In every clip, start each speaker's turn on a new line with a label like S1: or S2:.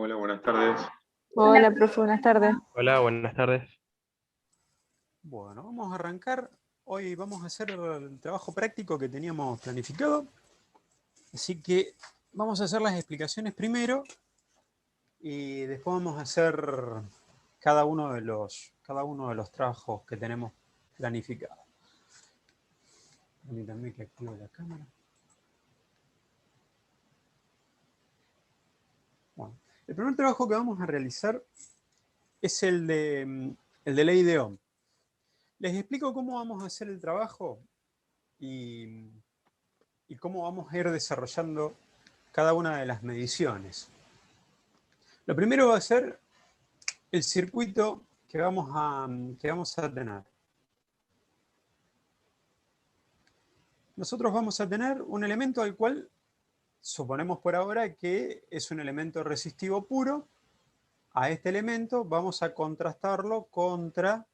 S1: Hola, buenas tardes.
S2: Hola, profe, buenas tardes.
S3: Hola, buenas tardes.
S4: Bueno, vamos a arrancar. Hoy vamos a hacer el trabajo práctico que teníamos planificado. Así que vamos a hacer las explicaciones primero y después vamos a hacer cada uno de los trabajos que tenemos planificados. Permítanme que active la cámara. Bueno, el primer trabajo que vamos a realizar es el de ley de Ohm. Les explico cómo vamos a hacer el trabajo y cómo vamos a ir desarrollando cada una de las mediciones. Lo primero va a ser el circuito que vamos a tener. Nosotros vamos a tener un elemento al cual suponemos por ahora que es un elemento resistivo puro. A este elemento vamos a contrastarlo contra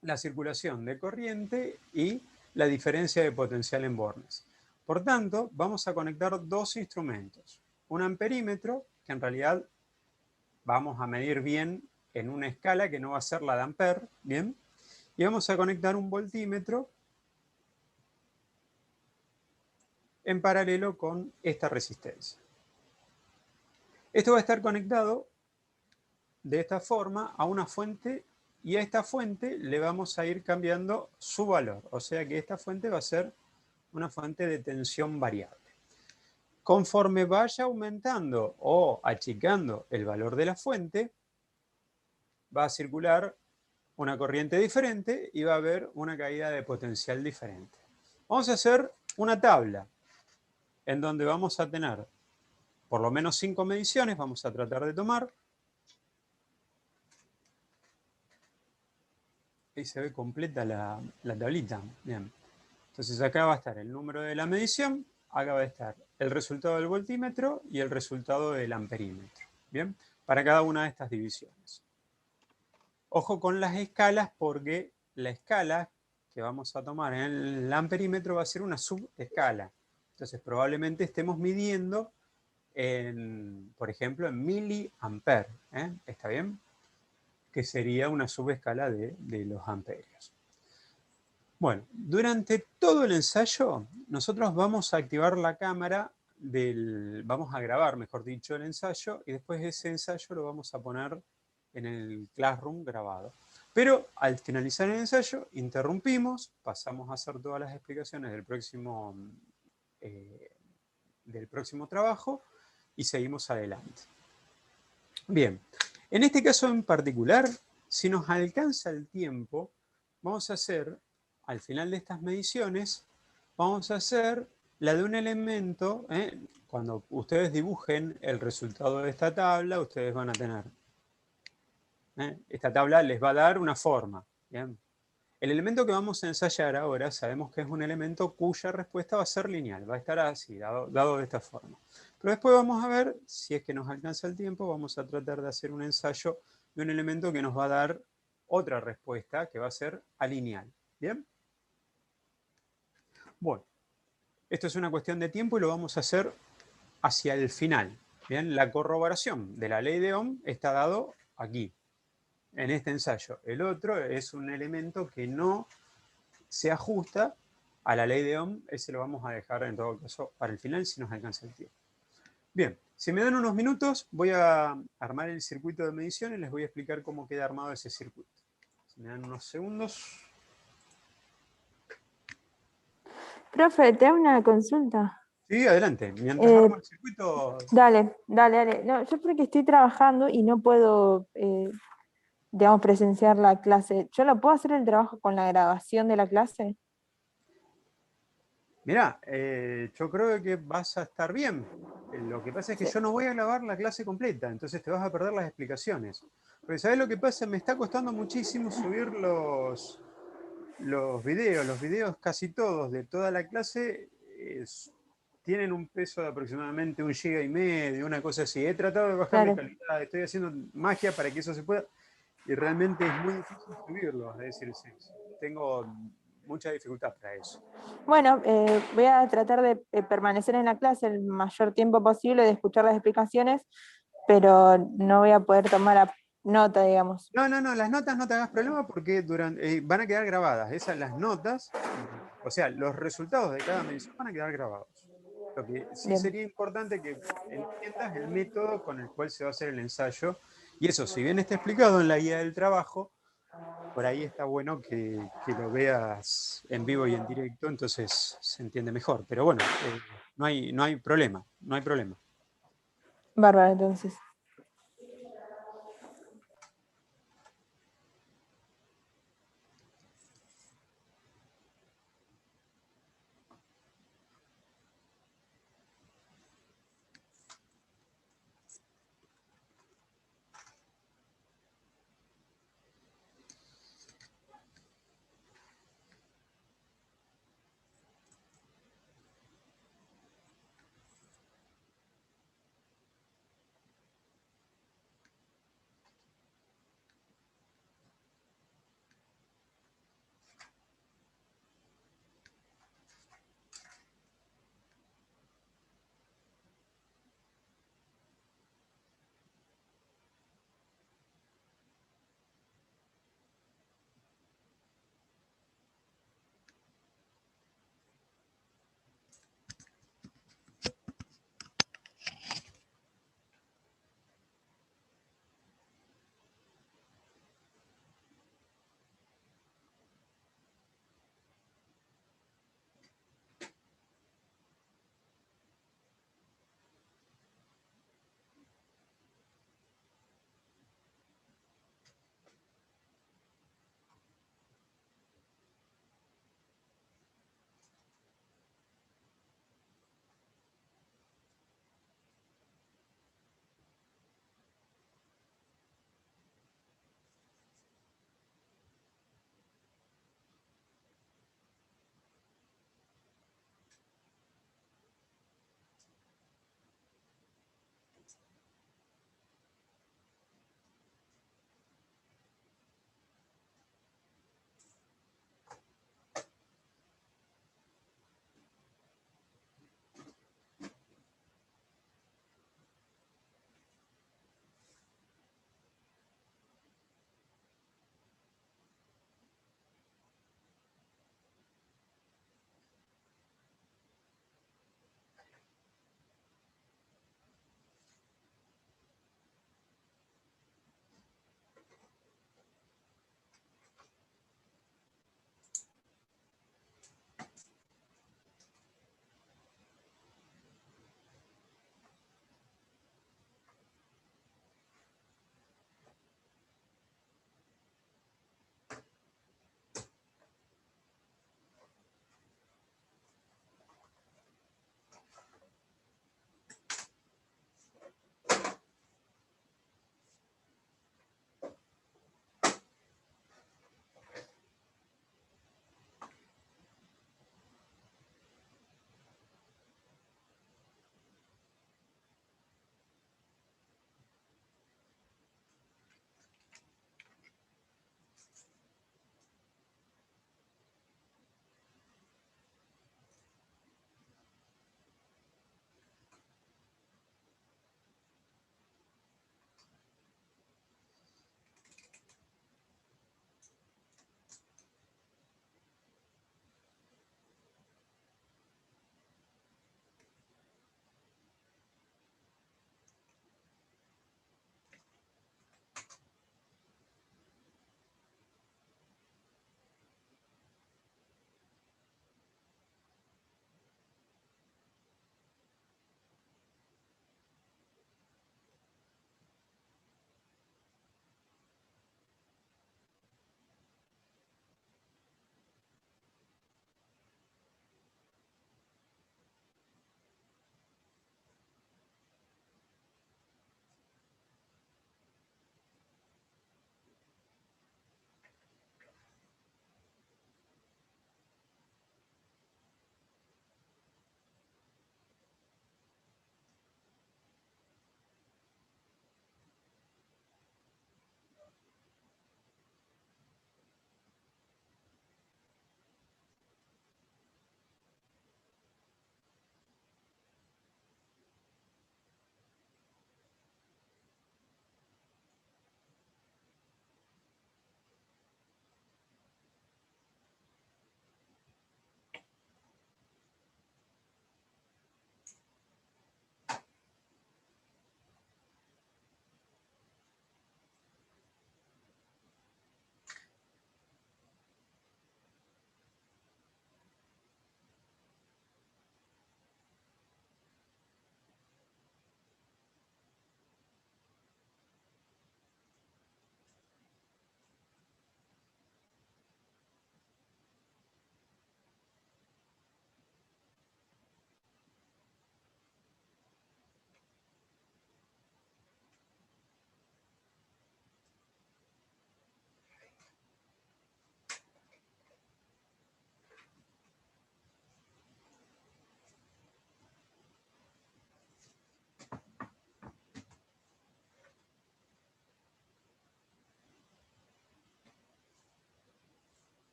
S4: la circulación de corriente y la diferencia de potencial en bornes. Por tanto, vamos a conectar dos instrumentos. Un amperímetro, que en realidad vamos a medir bien en una escala que no va a ser la de amper, ¿bien? Y vamos a conectar un voltímetro en paralelo con esta resistencia. Esto va a estar conectado de esta forma a una fuente y a esta fuente le vamos a ir cambiando su valor. O sea que esta fuente va a ser una fuente de tensión variable. Conforme vaya aumentando o achicando el valor de la fuente, va a circular una corriente diferente y va a haber una caída de potencial diferente. Vamos a hacer una tabla en donde vamos a tener por lo menos 5 mediciones, vamos a tratar de tomar. Ahí se ve completa la tablita. Bien. Entonces acá va a estar el número de la medición, acá va a estar el resultado del voltímetro y el resultado del amperímetro. Bien, para cada una de estas divisiones. Ojo con las escalas porque la escala que vamos a tomar en el amperímetro va a ser una subescala. Entonces probablemente estemos midiendo, por ejemplo, en miliamper. ¿Está bien? Que sería una subescala de los amperios. Bueno, durante todo el ensayo nosotros vamos a activar la cámara vamos a grabar, mejor dicho, el ensayo y después ese ensayo lo vamos a poner en el Classroom grabado. Pero al finalizar el ensayo interrumpimos, pasamos a hacer todas las explicaciones del próximo trabajo y seguimos adelante. Bien, en este caso en particular, si nos alcanza el tiempo, vamos a hacer, al final de estas mediciones, vamos a hacer la de un elemento. Cuando ustedes dibujen el resultado de esta tabla, ustedes van a tener. Esta tabla les va a dar una forma. ¿Bien? El elemento que vamos a ensayar ahora, sabemos que es un elemento cuya respuesta va a ser lineal, va a estar así, dado de esta forma. Pero después vamos a ver, si es que nos alcanza el tiempo, vamos a tratar de hacer un ensayo de un elemento que nos va a dar otra respuesta, que va a ser alineal. ¿Bien? Bueno, esto es una cuestión de tiempo y lo vamos a hacer hacia el final. ¿Bien? La corroboración de la ley de Ohm está dado aquí, en este ensayo. El otro es un elemento que no se ajusta a la ley de Ohm. Ese lo vamos a dejar en todo caso para el final si nos alcanza el tiempo. Bien, si me dan unos minutos voy a armar el circuito de medición y les voy a explicar cómo queda armado ese circuito. Si me dan unos segundos.
S2: Profe, te hago una consulta.
S4: Sí, adelante. Mientras armo el circuito...
S2: Dale. No, yo porque estoy trabajando y no puedo, digamos, presenciar la clase. ¿Yo lo puedo hacer el trabajo con la grabación de la clase?
S4: Mirá, yo creo que vas a estar bien. Lo que pasa es que yo no voy a grabar la clase completa, entonces te vas a perder las explicaciones. Porque ¿sabés lo que pasa? Me está costando muchísimo subir los videos. Los videos casi todos de toda la clase tienen un peso de aproximadamente 1,5 GB, una cosa así. He tratado de bajarle calidad, estoy haciendo magia para que eso se pueda, y realmente es muy difícil subirlo. Es decir, tengo mucha dificultad para eso.
S2: Bueno, voy a tratar de permanecer en la clase el mayor tiempo posible, de escuchar las explicaciones pero no voy a poder tomar nota, digamos.
S4: No, las notas no te hagas problema porque van a quedar grabadas. Esas, las notas, o sea, los resultados de cada medición van a quedar grabados. Lo que sí
S2: Bien.
S4: sería importante que entiendas el método con el cual se va a hacer el ensayo. Y eso, si bien está explicado en la guía del trabajo, por ahí está bueno que lo veas en vivo y en directo, entonces se entiende mejor. Pero bueno, no hay problema, no hay problema.
S2: Bárbaro, entonces.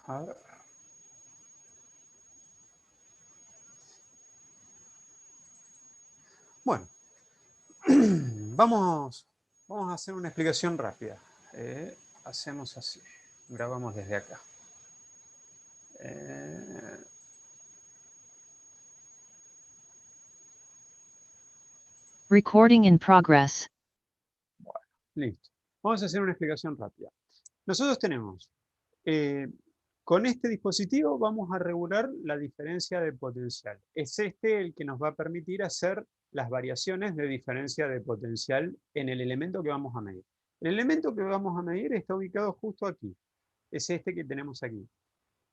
S4: A ver. Bueno, vamos a hacer una explicación rápida. Hacemos así. Grabamos desde acá.
S1: Recording in progress.
S4: Bueno, listo. Vamos a hacer una explicación rápida. Nosotros tenemos, con este dispositivo vamos a regular la diferencia de potencial. Es este el que nos va a permitir hacer las variaciones de diferencia de potencial en el elemento que vamos a medir. El elemento que vamos a medir está ubicado justo aquí. Es este que tenemos aquí.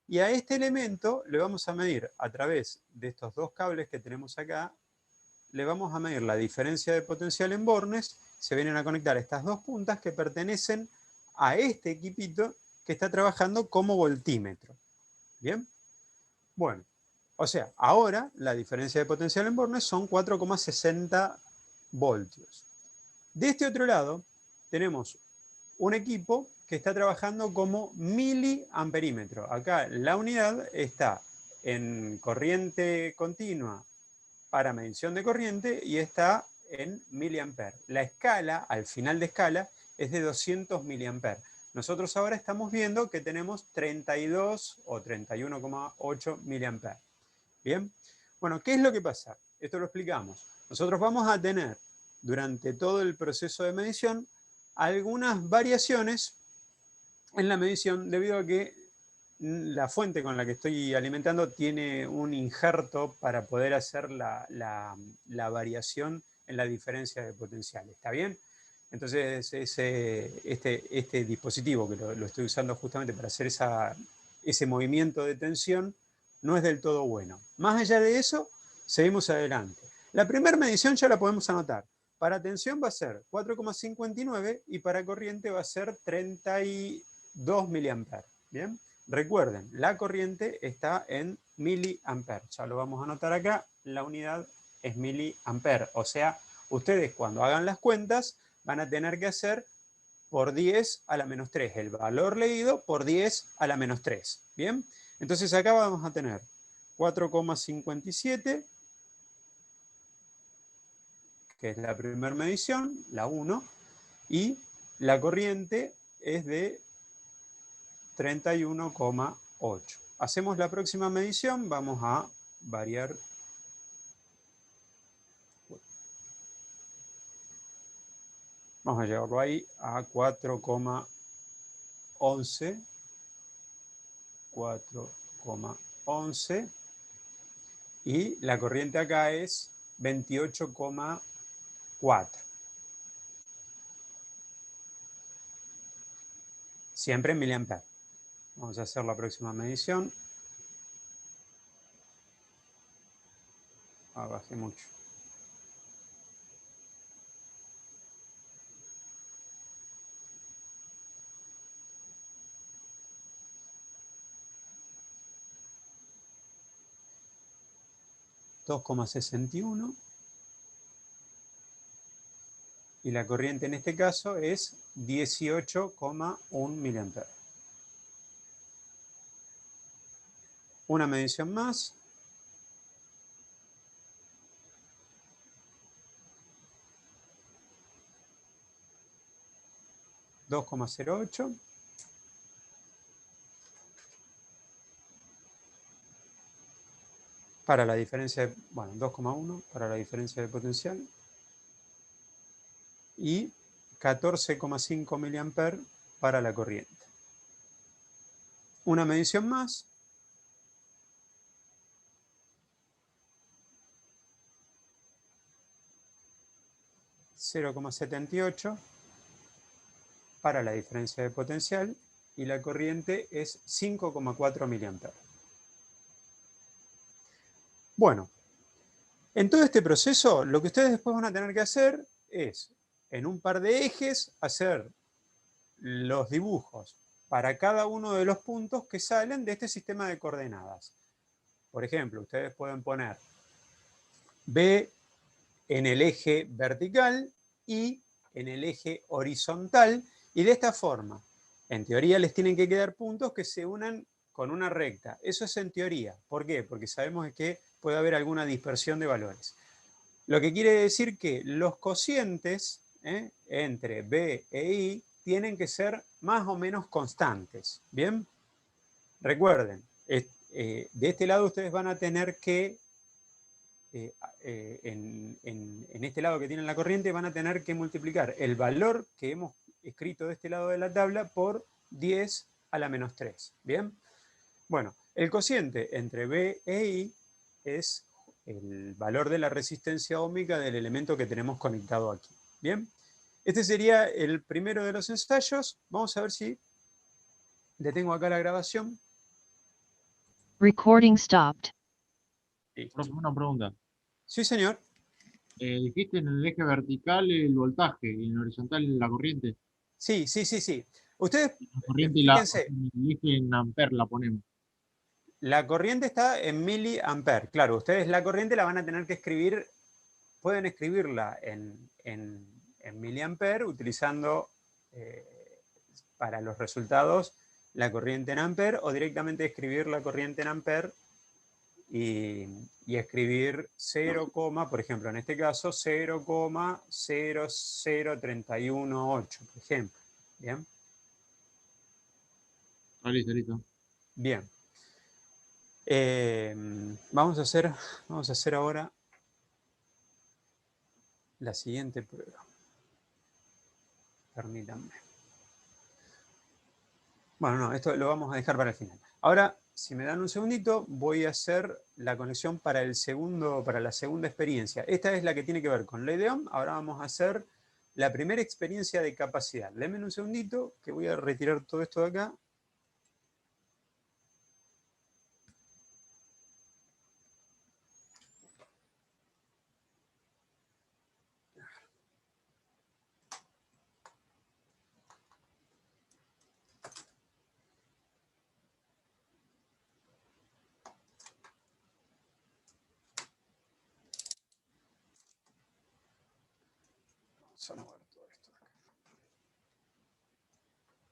S4: Y a este elemento le vamos a medir a través de estos dos cables que tenemos acá, le vamos a medir la diferencia de potencial en bornes. Se vienen a conectar estas dos puntas que pertenecen a este equipito que está trabajando como voltímetro. ¿Bien? Bueno, o sea, ahora la diferencia de potencial en bornes son 4,60 voltios. De este otro lado tenemos un equipo que está trabajando como miliamperímetro. Acá la unidad está en corriente continua para medición de corriente y está en miliamper. La escala, al final de escala, es de 200 miliamper. Nosotros ahora estamos viendo que tenemos 32 o 31,8 miliamper. ¿Bien? Bueno, ¿qué es lo que pasa? Esto lo explicamos. Nosotros vamos a tener, durante todo el proceso de medición, algunas variaciones en la medición debido a que la fuente con la que estoy alimentando tiene un injerto para poder hacer la variación en la diferencia de potencial. ¿Está bien? Entonces este dispositivo que lo estoy usando justamente para hacer ese movimiento de tensión no es del todo bueno. Más allá de eso, seguimos adelante. La primera medición ya la podemos anotar. Para tensión va a ser 4,59 y para corriente va a ser 32 miliamperes. ¿Bien? Recuerden, la corriente está en miliamper. Ya lo vamos a anotar acá. La unidad es miliamper. O sea, ustedes cuando hagan las cuentas van a tener que hacer por 10 a la menos 3. El valor leído por 10 a la menos 3. ¿Bien? Entonces acá vamos a tener 4,57, que es la primera medición, la 1. Y la corriente es de 31,8. Hacemos la próxima medición, vamos a variar. Vamos a llevarlo ahí a 4,11. 4,11. Y la corriente acá es 28,4. Siempre en miliamperes. Vamos a hacer la próxima medición. Bajé mucho. $2,61. Y la corriente en este caso es 18,1 miliamperes. Una medición más. $2,08. Para la diferencia de, bueno, 2,1 para la diferencia de potencial. Y 14,5 miliamperes para la corriente. Una medición más. $0,78 para la diferencia de potencial y la corriente es 5,4 miliamperes. Bueno, en todo este proceso lo que ustedes después van a tener que hacer es, en un par de ejes, hacer los dibujos para cada uno de los puntos que salen de este sistema de coordenadas. Por ejemplo, ustedes pueden poner B en el eje vertical y en el eje horizontal, y de esta forma, en teoría les tienen que quedar puntos que se unan con una recta. Eso es en teoría. ¿Por qué? Porque sabemos que puede haber alguna dispersión de valores. Lo que quiere decir que los cocientes entre B e I tienen que ser más o menos constantes. ¿Bien? Recuerden, de este lado ustedes van a tener que, en este lado que tienen la corriente, van a tener que multiplicar el valor que hemos escrito de este lado de la tabla por 10 a la menos 3. ¿Bien? Bueno, el cociente entre B e I es el valor de la resistencia óhmica del elemento que tenemos conectado aquí. ¿Bien? Este sería el primero de los ensayos. Vamos a ver si detengo acá la grabación.
S1: Recording stopped.
S3: Profe, una pregunta.
S4: Sí, señor.
S3: Dijiste en el eje vertical el voltaje y en el horizontal la corriente.
S4: Sí, sí, sí, sí. Ustedes,
S3: La corriente
S4: fíjense,
S3: en el eje en amper la ponemos.
S4: la corriente está en miliamper. Claro, ustedes la corriente la van a tener que escribir, pueden escribirla en miliamper utilizando para los resultados la corriente en amper o directamente escribir la corriente en amper y escribir 0, por ejemplo, en este caso 0,00318, por ejemplo. ¿Bien?
S3: Listo, listo.
S4: Bien. Vamos a hacer ahora la siguiente prueba. Permítanme. Bueno, no, esto lo vamos a dejar para el final. Ahora, si me dan un segundito, voy a hacer la conexión para la segunda experiencia. Esta es la que tiene que ver con ley de Ohm. Ahora vamos a hacer la primera experiencia de capacidad. Denme un segundito, que voy a retirar todo esto de acá. Vamos a mover todo esto de acá.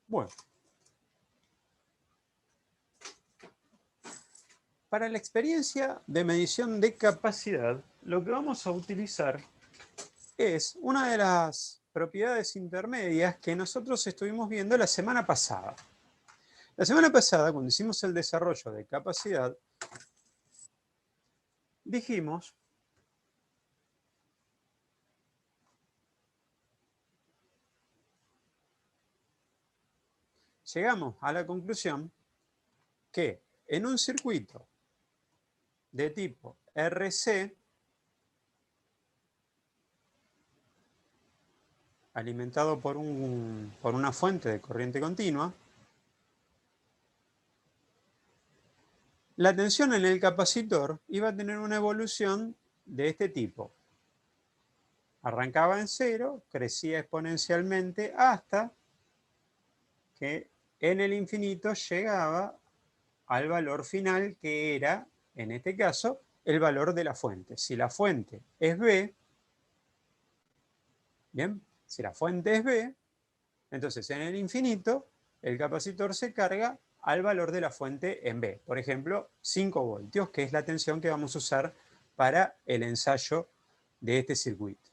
S4: Bueno. Para la experiencia de medición de capacidad, lo que vamos a utilizar es una de las propiedades intermedias que nosotros estuvimos viendo la semana pasada. La semana pasada, cuando hicimos el desarrollo de capacidad, dijimos llegamos a la conclusión que en un circuito de tipo RC, alimentado por una fuente de corriente continua, la tensión en el capacitor iba a tener una evolución de este tipo. Arrancaba en 0, crecía exponencialmente hasta que en el infinito llegaba al valor final, que era, en este caso, el valor de la fuente. Si la fuente es B, bien, si la fuente es B, entonces en el infinito el capacitor se carga al valor de la fuente en B. Por ejemplo, 5 voltios, que es la tensión que vamos a usar para el ensayo de este circuito.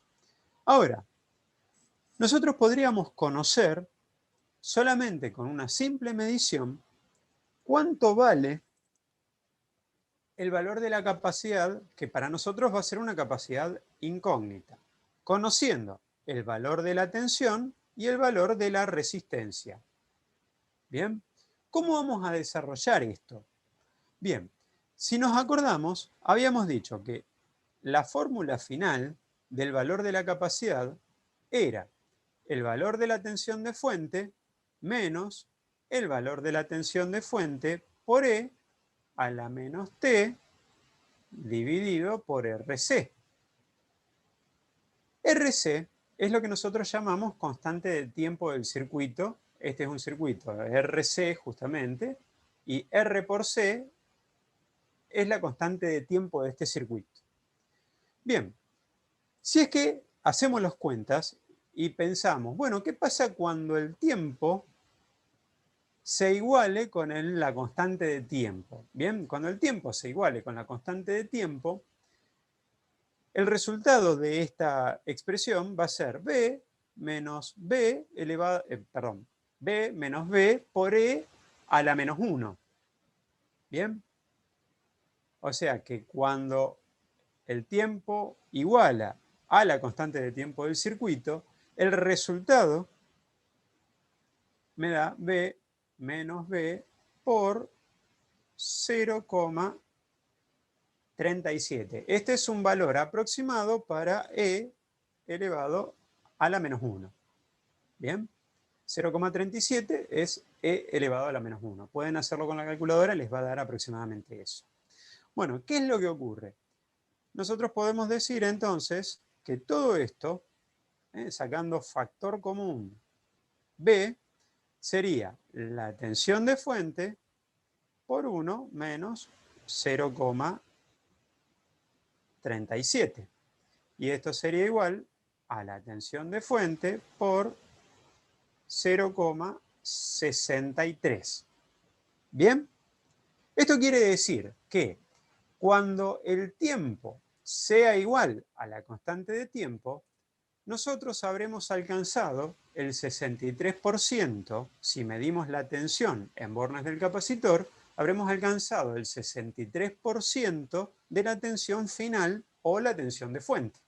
S4: Ahora, nosotros podríamos conocer, solamente con una simple medición, cuánto vale el valor de la capacidad, que para nosotros va a ser una capacidad incógnita, conociendo el valor de la tensión y el valor de la resistencia. Bien, ¿cómo vamos a desarrollar esto? Bien, si nos acordamos, habíamos dicho que la fórmula final del valor de la capacidad era el valor de la tensión de fuente menos el valor de la tensión de fuente por E a la menos T dividido por RC. RC es lo que nosotros llamamos constante de tiempo del circuito. Este es un circuito RC justamente, y R por C es la constante de tiempo de este circuito. Bien, si es que hacemos las cuentas y pensamos, bueno, ¿qué pasa cuando el tiempo se iguale con la constante de tiempo. Bien, cuando el tiempo se iguale con la constante de tiempo, el resultado de esta expresión va a ser B menos B elevado, B menos B por E a la menos 1. ¿Bien? O sea que cuando el tiempo iguala a la constante de tiempo del circuito, el resultado me da B menos B por 0,37. Este es un valor aproximado para E elevado a la menos 1. ¿Bien? 0,37 es E elevado a la menos 1. Pueden hacerlo con la calculadora, les va a dar aproximadamente eso. Bueno, ¿qué es lo que ocurre? Nosotros podemos decir entonces que todo esto, sacando factor común B, sería la tensión de fuente por 1 menos 0,37. Y esto sería igual a la tensión de fuente por 0,63. ¿Bien? Esto quiere decir que cuando el tiempo sea igual a la constante de tiempo, nosotros habremos alcanzado el 63%, si medimos la tensión en bornes del capacitor, habremos alcanzado el 63% de la tensión final o la tensión de fuente.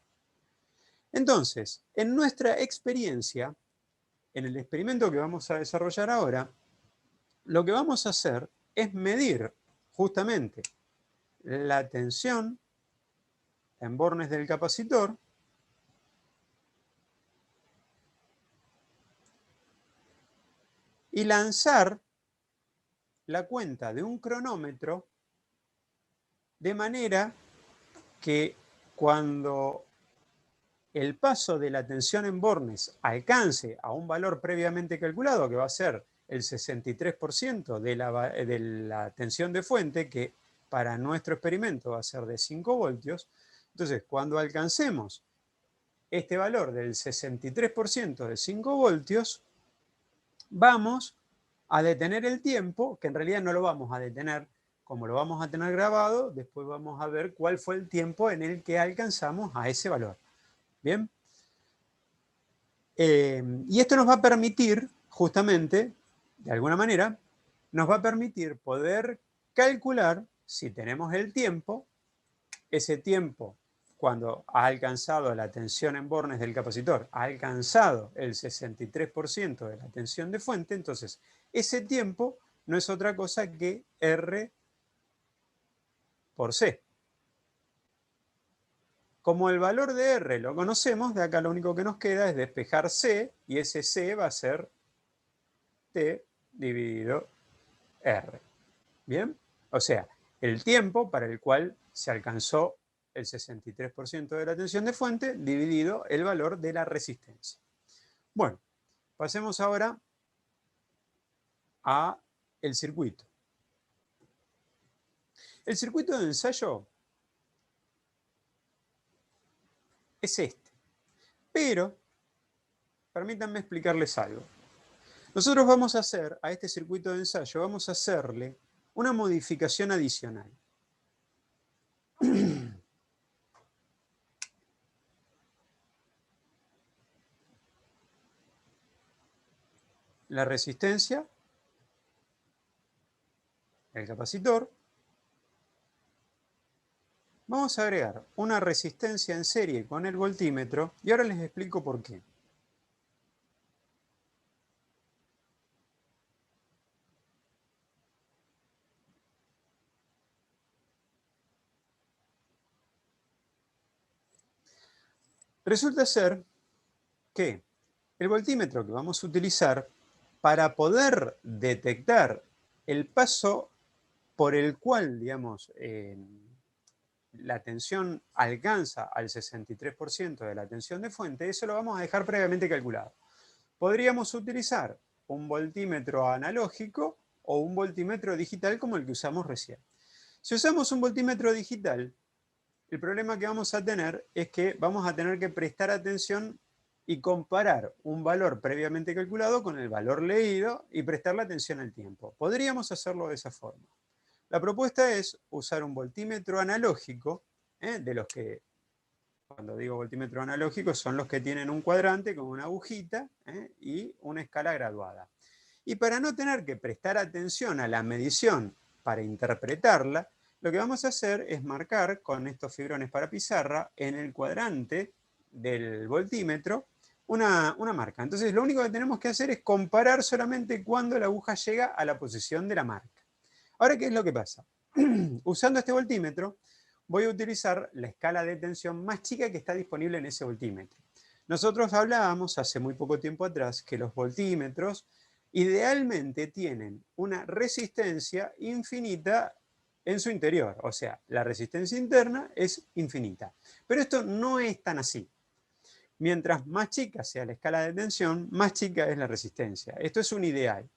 S4: Entonces, en nuestra experiencia, en el experimento que vamos a desarrollar ahora, lo que vamos a hacer es medir justamente la tensión en bornes del capacitor y lanzar la cuenta de un cronómetro de manera que cuando el paso de la tensión en bornes alcance a un valor previamente calculado, que va a ser el 63% de la tensión de fuente, que para nuestro experimento va a ser de 5 voltios, entonces cuando alcancemos este valor del 63% de 5 voltios, vamos a detener el tiempo, que en realidad no lo vamos a detener, como lo vamos a tener grabado, después vamos a ver cuál fue el tiempo en el que alcanzamos a ese valor. ¿Bien? Y esto nos va a permitir, justamente, de alguna manera, nos va a permitir poder calcular, si tenemos el tiempo, ese tiempo cuando ha alcanzado la tensión en bornes del capacitor, ha alcanzado el 63% de la tensión de fuente, entonces ese tiempo no es otra cosa que R por C. Como el valor de R lo conocemos, de acá lo único que nos queda es despejar C, y ese C va a ser T dividido R. ¿Bien? O sea, el tiempo para el cual se alcanzó el 63% de la tensión de fuente dividido el valor de la resistencia. Bueno, pasemos ahora a el circuito. El circuito de ensayo es este. Pero, permítanme explicarles algo. Nosotros vamos a hacer a este circuito de ensayo, vamos a hacerle una modificación adicional. La resistencia, el capacitor. Vamos a agregar una resistencia en serie con el voltímetro y ahora les explico por qué. Resulta ser que el voltímetro que vamos a utilizar para poder detectar el paso por el cual, digamos, la tensión alcanza al 63% de la tensión de fuente, eso lo vamos a dejar previamente calculado. Podríamos utilizar un voltímetro analógico o un voltímetro digital como el que usamos recién. Si usamos un voltímetro digital, el problema que vamos a tener es que vamos a tener que prestar atención y comparar un valor previamente calculado con el valor leído y prestarle atención al tiempo. Podríamos hacerlo de esa forma. La propuesta es usar un voltímetro analógico, de los que, cuando digo voltímetro analógico, son los que tienen un cuadrante con una agujita y una escala graduada. Y para no tener que prestar atención a la medición para interpretarla, lo que vamos a hacer es marcar con estos fibrones para pizarra en el cuadrante del voltímetro una marca. Entonces lo único que tenemos que hacer es comparar solamente cuando la aguja llega a la posición de la marca. Ahora, ¿qué es lo que pasa? Usando este voltímetro, voy a utilizar la escala de tensión más chica que está disponible en ese voltímetro. Nosotros hablábamos hace muy poco tiempo atrás que los voltímetros idealmente tienen una resistencia infinita en su interior. O sea, la resistencia interna es infinita. Pero esto no es tan así. Mientras más chica sea la escala de tensión, más chica es la resistencia. Esto es un ideal.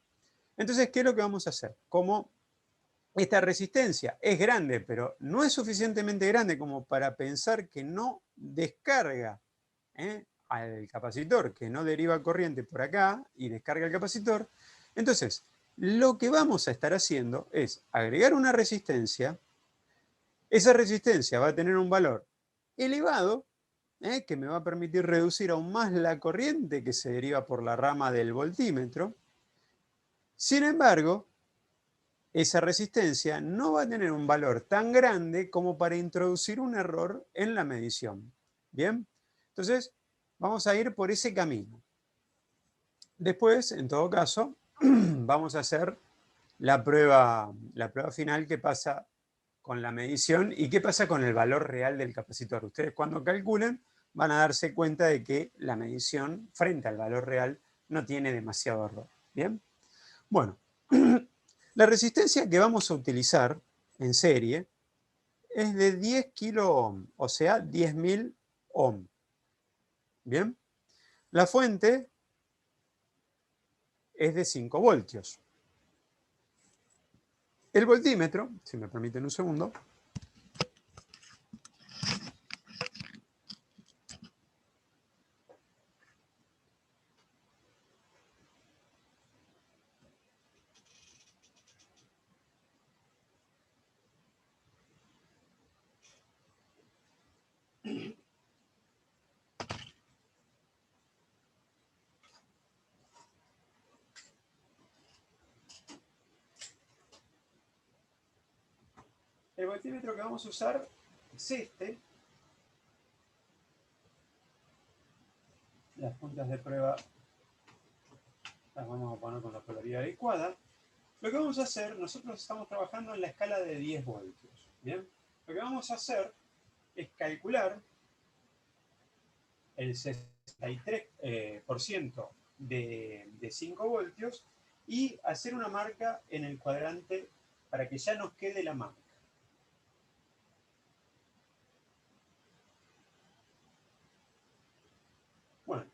S4: Entonces, ¿qué es lo que vamos a hacer? Como esta resistencia es grande, pero no es suficientemente grande como para pensar que no descarga al capacitor, que no deriva corriente por acá y descarga el capacitor, entonces lo que vamos a estar haciendo es agregar una resistencia. Esa resistencia va a tener un valor elevado, que me va a permitir reducir aún más la corriente que se deriva por la rama del voltímetro. Sin embargo, esa resistencia no va a tener un valor tan grande como para introducir un error en la medición. ¿Bien? Entonces, vamos a ir por ese camino. Después, en todo caso, vamos a hacer la prueba final, que pasa con la medición y qué pasa con el valor real del capacitor. Ustedes, cuando calculen, van a darse cuenta de que la medición frente al valor real no tiene demasiado error. ¿Bien? Bueno, la resistencia que vamos a utilizar en serie es de 10 kilo ohm, o sea, 10.000 ohm. ¿Bien? La fuente es de 5 voltios. El voltímetro, si me permiten un segundo. El voltímetro que vamos a usar es este. Las puntas de prueba las vamos a poner con la polaridad adecuada. Lo que vamos a hacer, nosotros estamos trabajando en la escala de 10 voltios. ¿Bien? Lo que vamos a hacer es calcular el 63% de 5 voltios y hacer una marca en el cuadrante para que ya nos quede la marca. Bueno,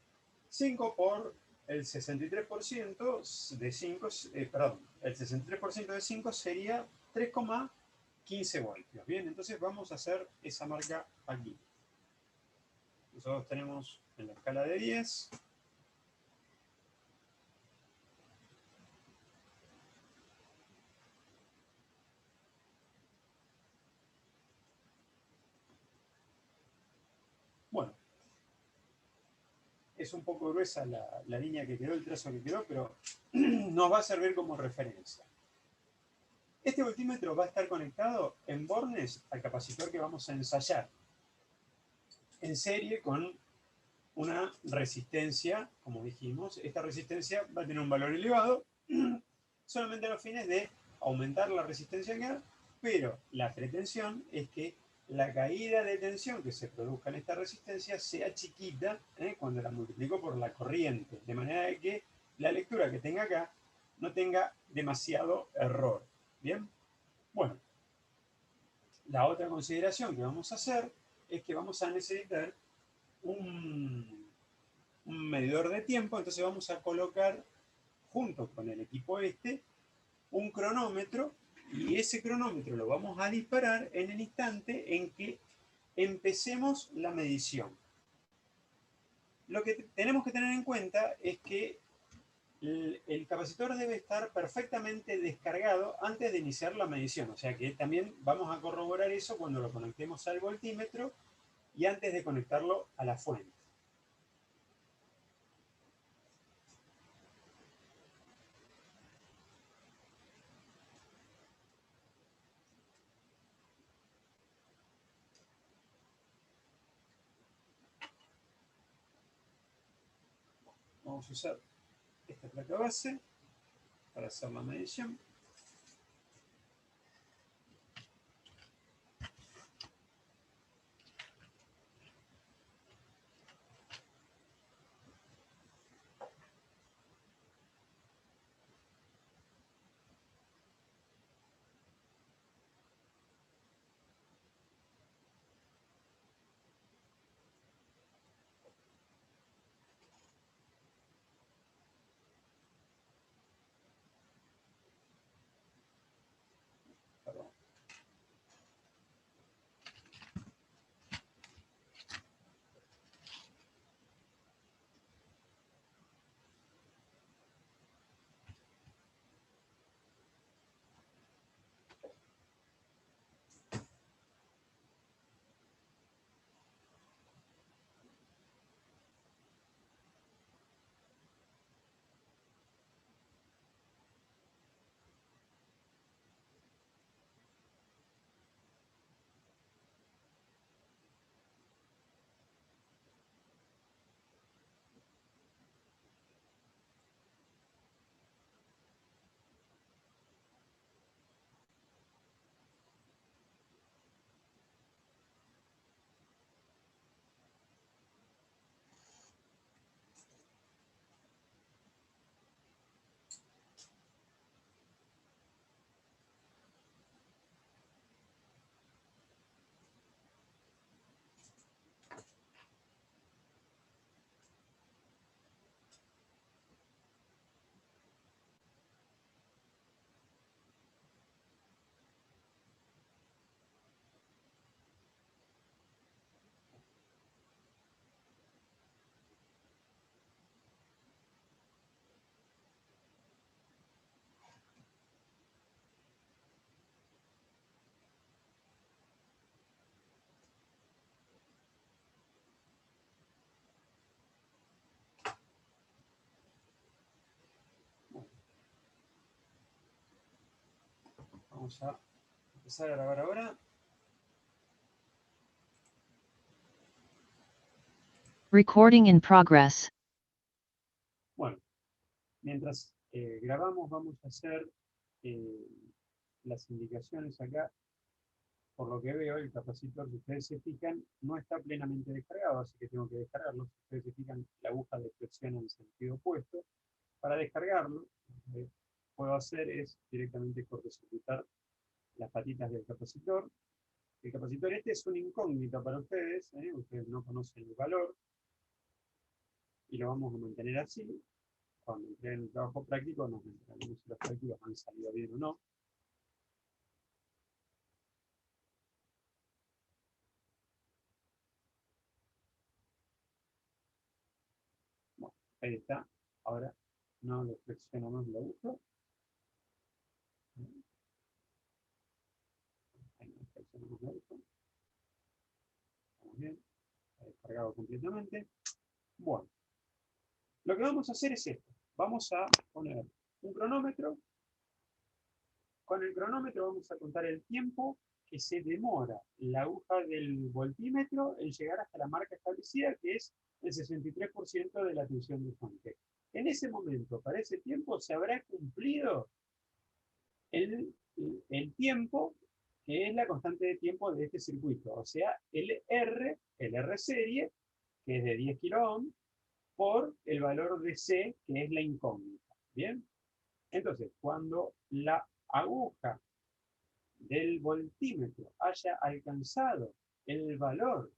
S4: 5 por el 63% de 5, el 63% de 5 sería 3,15 voltios. Bien, entonces vamos a hacer esa marca aquí. Nosotros tenemos en la escala de 10. Bueno, es un poco gruesa la línea que quedó, el trazo que quedó, pero nos va a servir como referencia. Este voltímetro va a estar conectado en bornes al capacitor que vamos a ensayar en serie con una resistencia, como dijimos. Esta resistencia va a tener un valor elevado solamente a los fines de aumentar la resistencia que hay, pero la pretensión es que la caída de tensión que se produzca en esta resistencia sea chiquita cuando la multiplico por la corriente, de manera de que la lectura que tenga acá no tenga demasiado error. ¿Bien? Bueno, la otra consideración que vamos a hacer es que vamos a necesitar un medidor de tiempo, entonces vamos a colocar junto con el equipo un cronómetro, y ese cronómetro lo vamos a disparar en el instante en que empecemos la medición. Lo que tenemos que tener en cuenta es que el capacitor debe estar perfectamente descargado antes de iniciar la medición. O sea que también vamos a corroborar eso cuando lo conectemos al voltímetro y antes de conectarlo a la fuente. Vamos a usar esta placa base para hacer la medición. Perdón. Vamos a empezar a grabar ahora.
S1: Recording in progress.
S4: Bueno, mientras grabamos vamos a hacer las indicaciones acá. Por lo que veo, el capacitor, si ustedes se fijan, no está plenamente descargado, así que tengo que descargarlo. Si ustedes se fijan, la aguja de flexión en sentido opuesto. Para descargarlo, lo que puedo hacer es directamente cortocircuitar las patitas del capacitor. El capacitor este es una incógnita para ustedes, ustedes no conocen el valor, y lo vamos a mantener así. Cuando entreguen el trabajo práctico, nos enteraremos si los prácticos han salido bien o no. Bueno, ahí está. Ahora no lo flexionamos la aguja. Ahí no flexionamos la aguja. Estamos bien. Está descargado completamente. Bueno, lo que vamos a hacer es esto. Vamos a poner un cronómetro. Con el cronómetro vamos a contar el tiempo que se demora la aguja del voltímetro en llegar hasta la marca establecida, que es el 63% de la tensión de fuente. En ese momento, para ese tiempo, se habrá cumplido el tiempo que es la constante de tiempo de este circuito, o sea, el R serie, que es de 10 kΩ, por el valor de C, que es la incógnita. ¿Bien? Entonces, cuando la aguja del voltímetro haya alcanzado el valor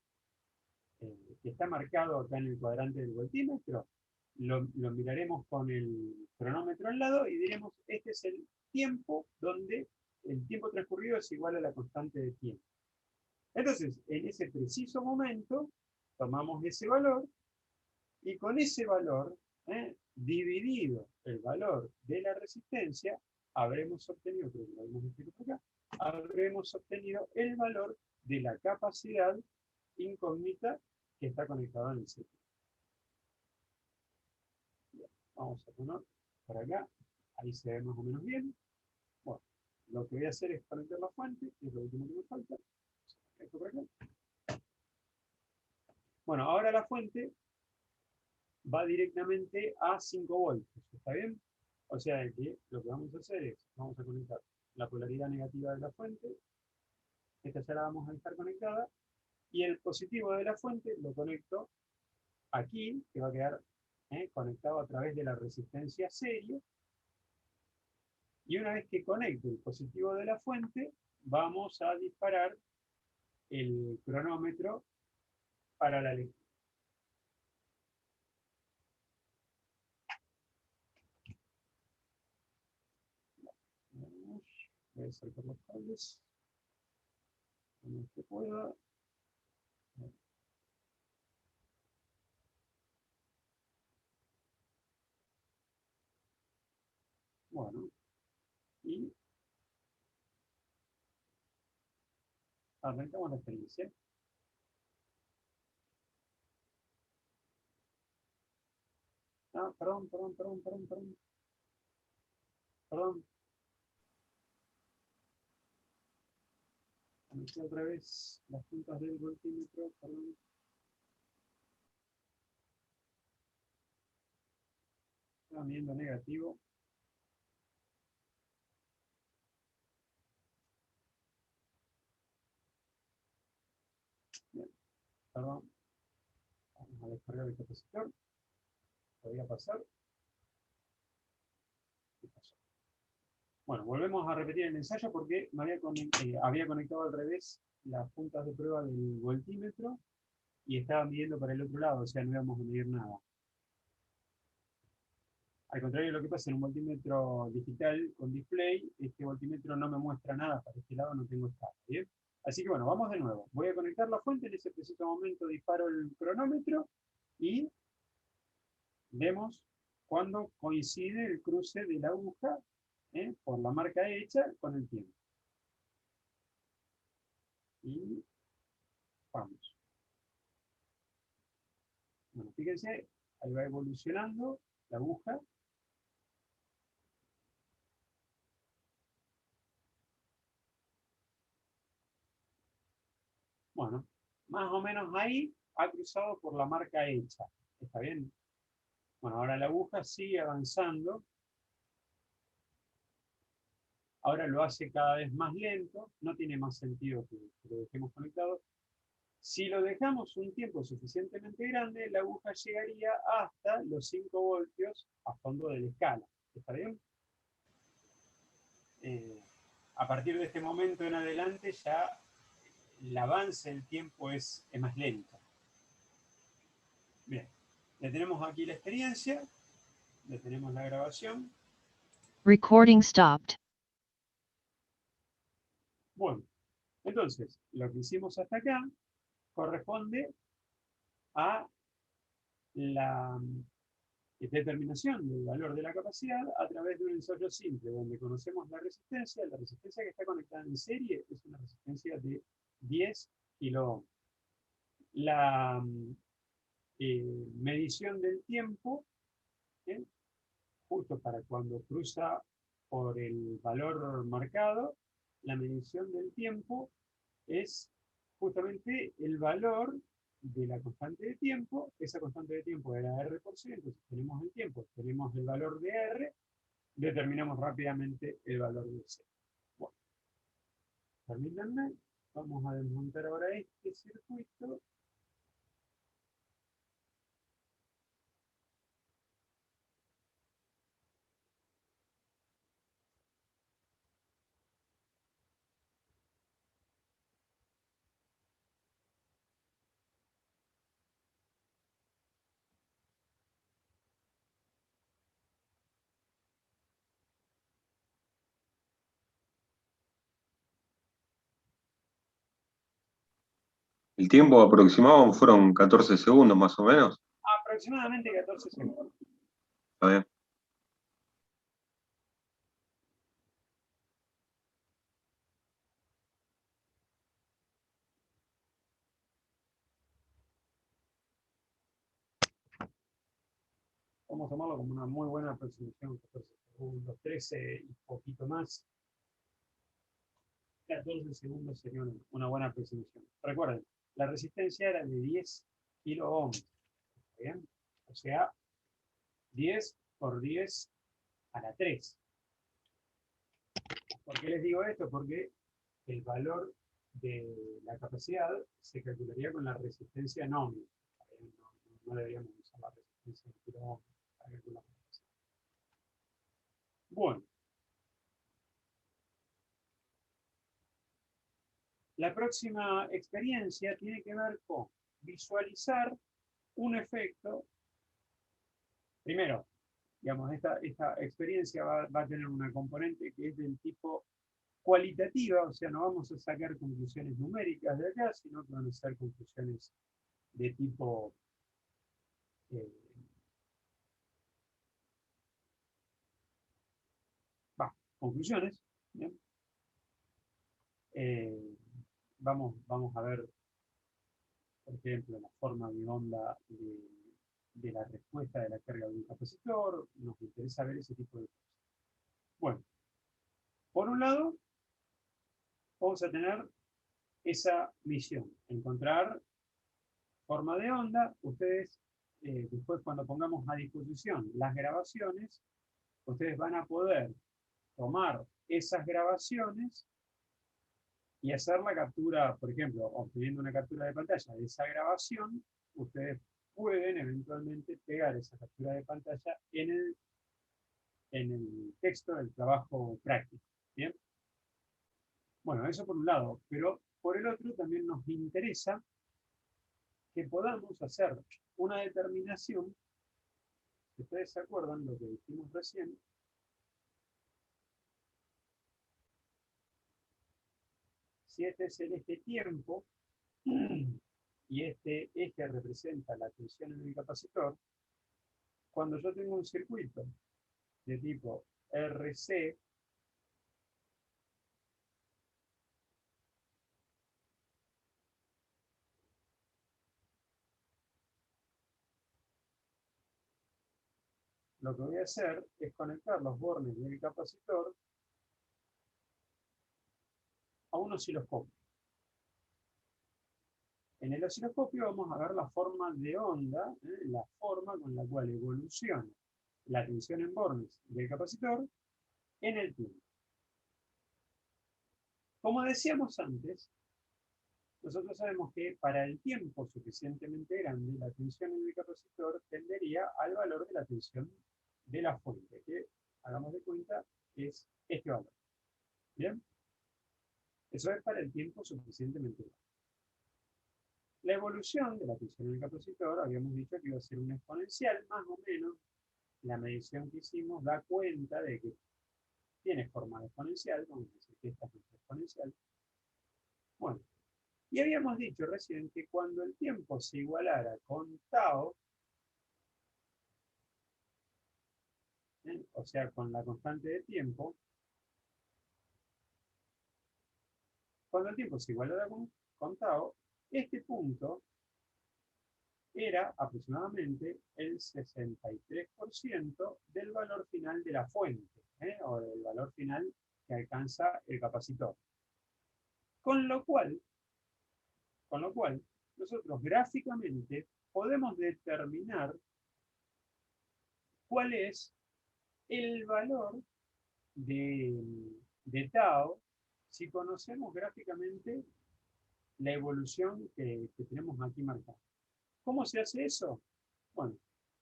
S4: que está marcado acá en el cuadrante del voltímetro, lo miraremos con el cronómetro al lado y diremos, este es el tiempo donde el tiempo transcurrido es igual a la constante de tiempo. Entonces, en ese preciso momento, tomamos ese valor Y con ese valor, dividido el valor de la resistencia, habremos obtenido, creo que lo hemos escrito por acá, habremos obtenido el valor de la capacidad incógnita que está conectada en el circuito. Bien, vamos a poner por acá, ahí se ve más o menos bien. Bueno, lo que voy a hacer es conectar la fuente, que es lo último que me falta. Esto por acá. Bueno, ahora la fuente va directamente a 5 voltios, ¿está bien? O sea que lo que vamos a hacer es, vamos a conectar la polaridad negativa de la fuente, esta ya la vamos a dejar conectada, y el positivo de la fuente lo conecto aquí, que va a quedar conectado a través de la resistencia serie, y una vez que conecte el positivo de la fuente, vamos a disparar el cronómetro para la lectura. Voy a sacar los cables como que pueda. Bueno, y arrancamos la experiencia. Ah, perdón. Anoté otra vez las puntas del voltímetro, perdón. Estaba viendo negativo. Bien, perdón. Vamos a descargar el capacitor. Podría pasar. ¿Qué pasó? Bueno, volvemos a repetir el ensayo porque me había conectado al revés las puntas de prueba del voltímetro y estaba midiendo para el otro lado, o sea, no íbamos a medir nada. Al contrario de lo que pasa en un voltímetro digital con display, este voltímetro no me muestra nada, para este lado no tengo escala, ¿bien? Así que bueno, vamos de nuevo. Voy a conectar la fuente, en ese preciso momento disparo el cronómetro y vemos cuando coincide el cruce de la aguja por la marca hecha con el tiempo. Y vamos. Bueno, fíjense, ahí va evolucionando la aguja. Bueno, más o menos ahí ha cruzado por la marca hecha. ¿Está bien? Bueno, ahora la aguja sigue avanzando. Ahora lo hace cada vez más lento. No tiene más sentido que lo dejemos conectado. Si lo dejamos un tiempo suficientemente grande, la aguja llegaría hasta los 5 voltios a fondo de la escala. ¿Está bien? A partir de este momento en adelante ya el avance del tiempo es más lento. Bien, ya tenemos aquí la experiencia, ya tenemos la grabación.
S1: Recording stopped.
S4: Bueno, entonces, lo que hicimos hasta acá corresponde a la determinación del valor de la capacidad a través de un ensayo simple, donde conocemos la resistencia que está conectada en serie es una resistencia de 10 kilo. La medición del tiempo, justo para cuando cruza por el valor marcado, la medición del tiempo es justamente el valor de la constante de tiempo. Esa constante de tiempo era R por C, entonces tenemos el tiempo, tenemos el valor de R, determinamos rápidamente el valor de C. Bueno, permítanme, vamos a desmontar ahora este circuito.
S5: El tiempo aproximado fueron 14 segundos más o menos.
S4: Aproximadamente 14 segundos.
S5: Está bien.
S4: Vamos a tomarlo como una muy buena aproximación, 14 segundos, 13 y poquito más. 14 segundos sería una buena aproximación. Recuerden, la resistencia era de 10 kiloohms. ¿Bien? O sea, 10 por 10 a la 3. ¿Por qué les digo esto? Porque el valor de la capacidad se calcularía con la resistencia nómina. No deberíamos usar la resistencia en kiloohms para calcular la capacidad. Bueno. La próxima experiencia tiene que ver con visualizar un efecto. Primero, digamos, esta experiencia va a tener una componente que es del tipo cualitativa, o sea, no vamos a sacar conclusiones numéricas de acá, sino que van a ser conclusiones de tipo conclusiones. ¿Bien? Vamos a ver, por ejemplo, la forma de onda de la respuesta de la carga de un capacitor. Nos interesa ver ese tipo de cosas. Bueno, por un lado, vamos a tener esa misión, encontrar forma de onda. Ustedes, después cuando pongamos a disposición las grabaciones, ustedes van a poder tomar esas grabaciones y hacer la captura, por ejemplo, obteniendo una captura de pantalla de esa grabación, ustedes pueden eventualmente pegar esa captura de pantalla en el texto del trabajo práctico. ¿Bien? Bueno, eso por un lado, pero por el otro también nos interesa que podamos hacer una determinación, si ustedes se acuerdan lo que dijimos recién, si este es el eje tiempo y este eje representa la tensión en el capacitor, cuando yo tengo un circuito de tipo RC, lo que voy a hacer es conectar los bornes del capacitor a un osciloscopio. En el osciloscopio vamos a ver la forma de onda, la forma con la cual evoluciona la tensión en bornes del capacitor en el tiempo. Como decíamos antes, nosotros sabemos que para el tiempo suficientemente grande, la tensión en el capacitor tendería al valor de la tensión de la fuente, que, hagamos de cuenta, es este valor. ¿Bien? Eso es para el tiempo suficientemente grande. La evolución de la tensión en el capacitor, habíamos dicho que iba a ser una exponencial, más o menos. La medición que hicimos da cuenta de que tiene forma de exponencial, vamos a decir que esta es nuestra exponencial. Bueno, y habíamos dicho recién que cuando el tiempo se igualara con tau, o sea, con la constante de tiempo, cuando el tiempo se igualara con tau, este punto era aproximadamente el 63% del valor final de la fuente, o del valor final que alcanza el capacitor. Con lo cual, nosotros gráficamente podemos determinar cuál es el valor de tau si conocemos gráficamente la evolución que tenemos aquí marcada. ¿Cómo se hace eso? Bueno,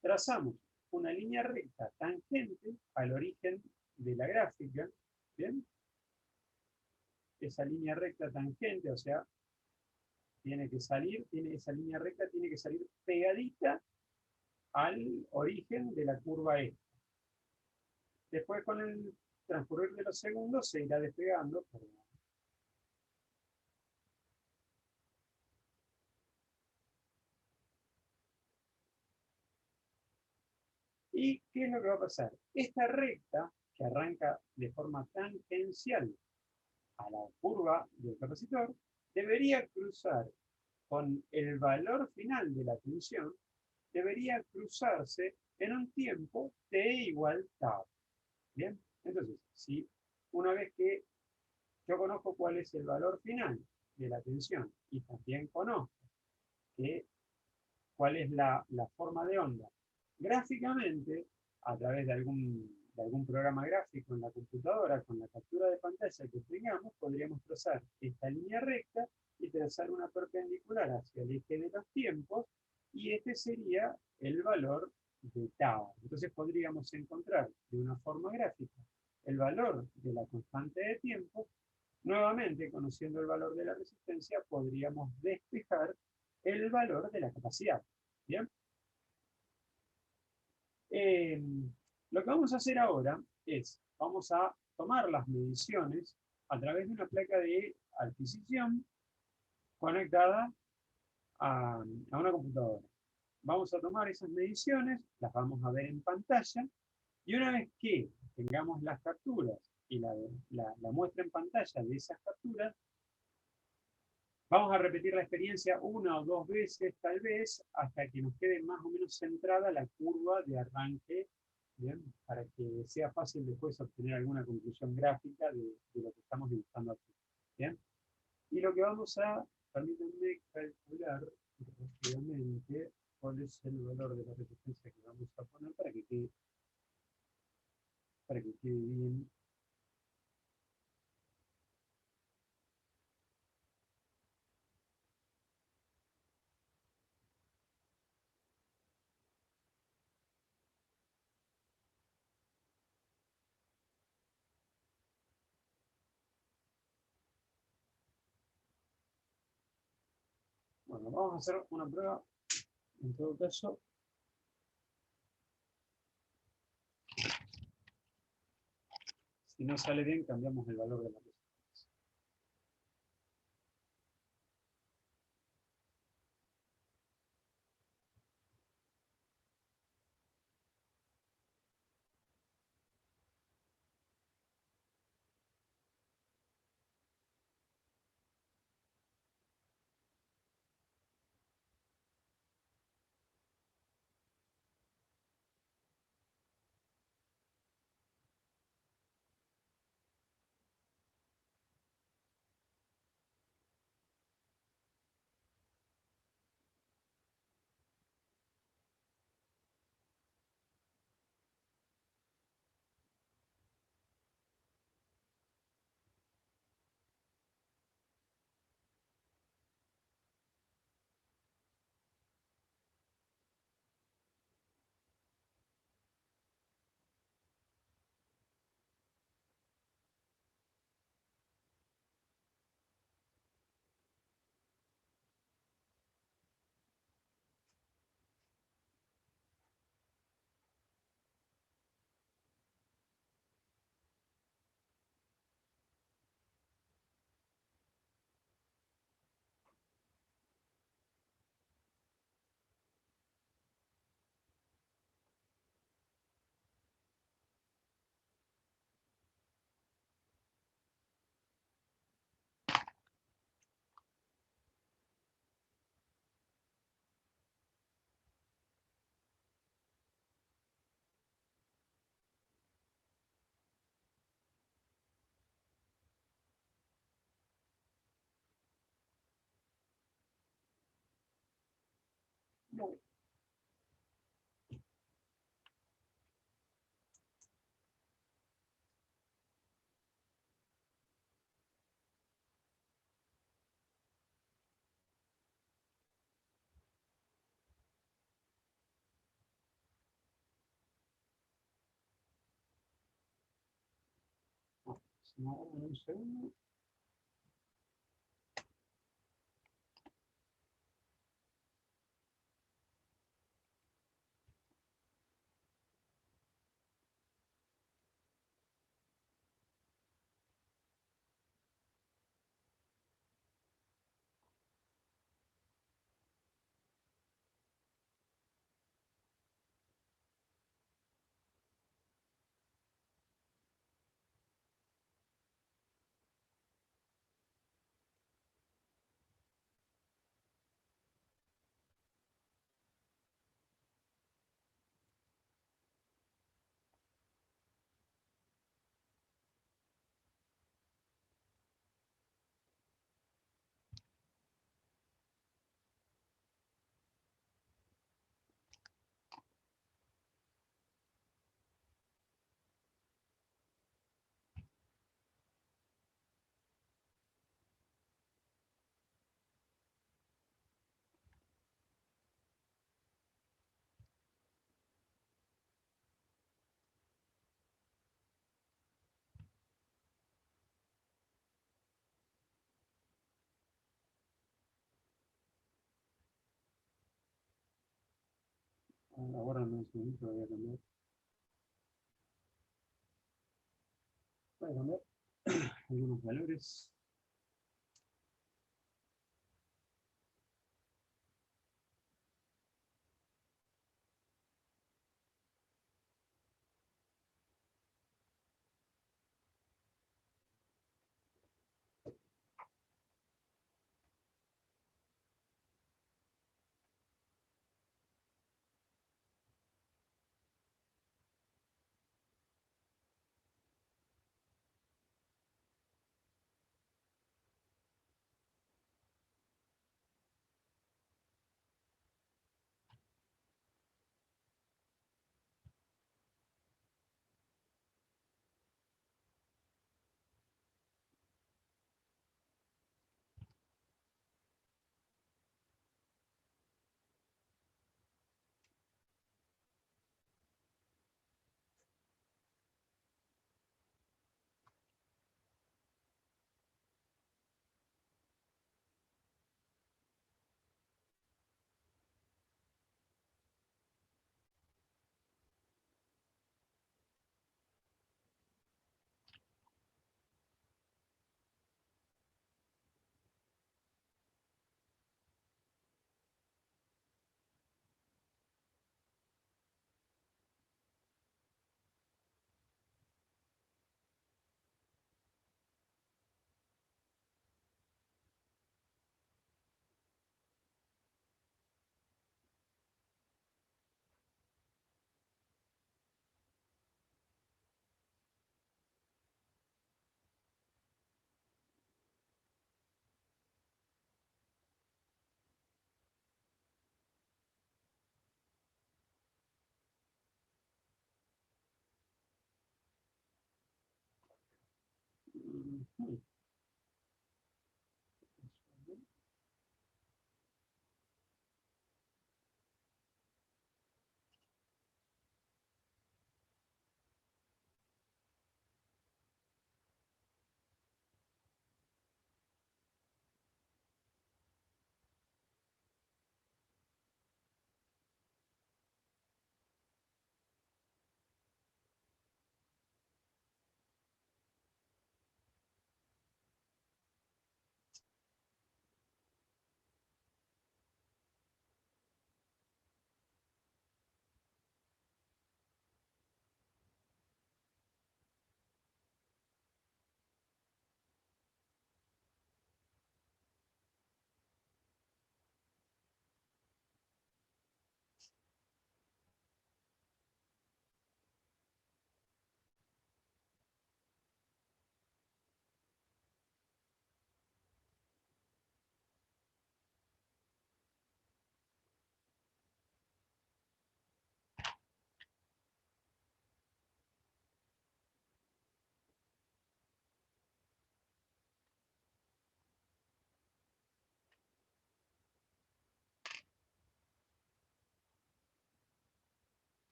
S4: trazamos una línea recta tangente al origen de la gráfica, ¿bien? Esa línea recta tangente, o sea, esa línea recta tiene que salir pegadita al origen de la curva esta. Después, con el transcurrir de los segundos, se irá despegando. ¿Y qué es lo que va a pasar? Esta recta, que arranca de forma tangencial a la curva del capacitor, debería cruzar con el valor final de la tensión, debería cruzarse en un tiempo t igual tau. ¿Bien? Entonces, si una vez que yo conozco cuál es el valor final de la tensión y también conozco que, cuál es la forma de onda, gráficamente, a través de algún programa gráfico en la computadora, con la captura de pantalla que tengamos, podríamos trazar esta línea recta y trazar una perpendicular hacia el eje de los tiempos, y este sería el valor de tau. Entonces podríamos encontrar de una forma gráfica el valor de la constante de tiempo. Nuevamente, conociendo el valor de la resistencia, podríamos despejar el valor de la capacidad. ¿Bien? Lo que vamos a hacer ahora es, vamos a tomar las mediciones a través de una placa de adquisición conectada a una computadora. Vamos a tomar esas mediciones, las vamos a ver en pantalla, y una vez que tengamos las capturas y la muestra en pantalla de esas capturas, vamos a repetir la experiencia una o dos veces, tal vez, hasta que nos quede más o menos centrada la curva de arranque, ¿bien? Para que sea fácil después obtener alguna conclusión gráfica de lo que estamos dibujando aquí. ¿Bien? Y lo que vamos a, permítanme calcular rápidamente cuál es el valor de la resistencia que vamos a poner para que quede bien. Bueno, vamos a hacer una prueba, en todo caso. Si no sale bien, cambiamos el valor de la resistencia. No. No, un segundo. Ahora no es un momento, voy a cambiar. Voy a cambiar algunos valores.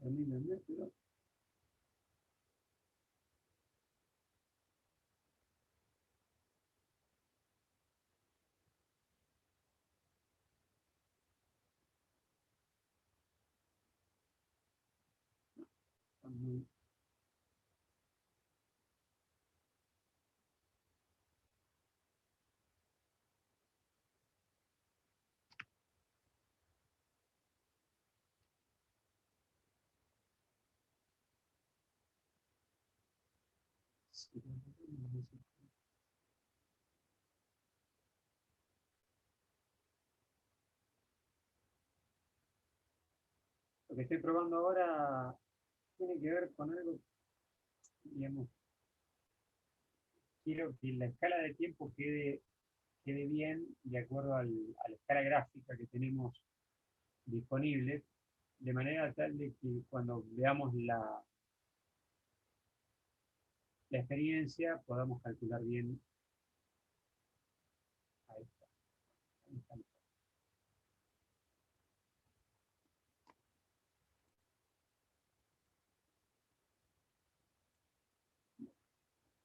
S4: Termina, pero muy lo que estoy probando ahora tiene que ver con algo, digamos, quiero que la escala de tiempo quede bien de acuerdo a la escala gráfica que tenemos disponible, de manera tal de que cuando veamos la experiencia podamos calcular bien. Ahí está, ahí está.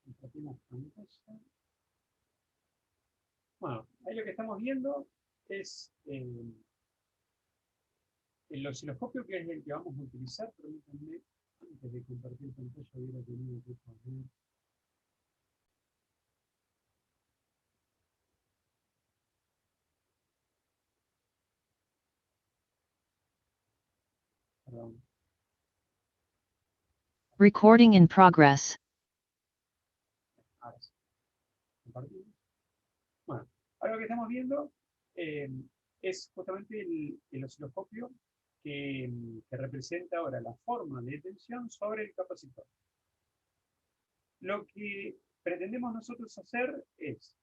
S4: Compartimos pantalla. Bueno, ahí lo que estamos viendo es el osciloscopio, que es el que vamos a utilizar. Permítanme, antes de compartir pantalla, hubiera tenido que poner. Perdón.
S1: Recording in progress.
S4: Ahora sí. Compartimos. Bueno, ahora lo que estamos viendo es justamente el osciloscopio que representa ahora la forma de tensión sobre el capacitor. Lo que pretendemos nosotros hacer es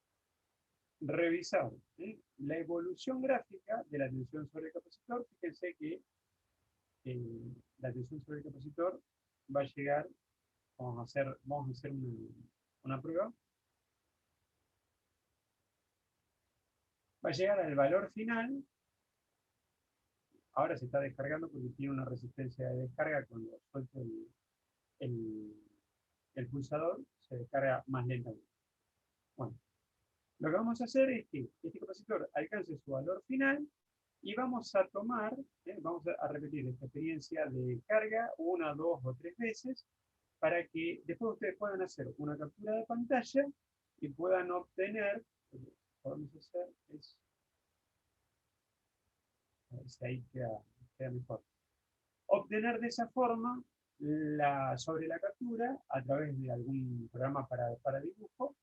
S4: revisar la evolución gráfica de la tensión sobre el capacitor. Fíjense que la tensión sobre el capacitor va a llegar, vamos a hacer una prueba, va a llegar al valor final. Ahora se está descargando porque tiene una resistencia de descarga. Cuando suelto el pulsador, se descarga más lentamente. Bueno, lo que vamos a hacer es que este capacitor alcance su valor final y vamos a tomar, vamos a repetir esta experiencia de carga 1, 2 o 3 veces para que después ustedes puedan hacer una captura de pantalla y puedan obtener, lo que podemos hacer es, a ver si ahí queda mejor, obtener de esa forma sobre la captura a través de algún programa para dibujo,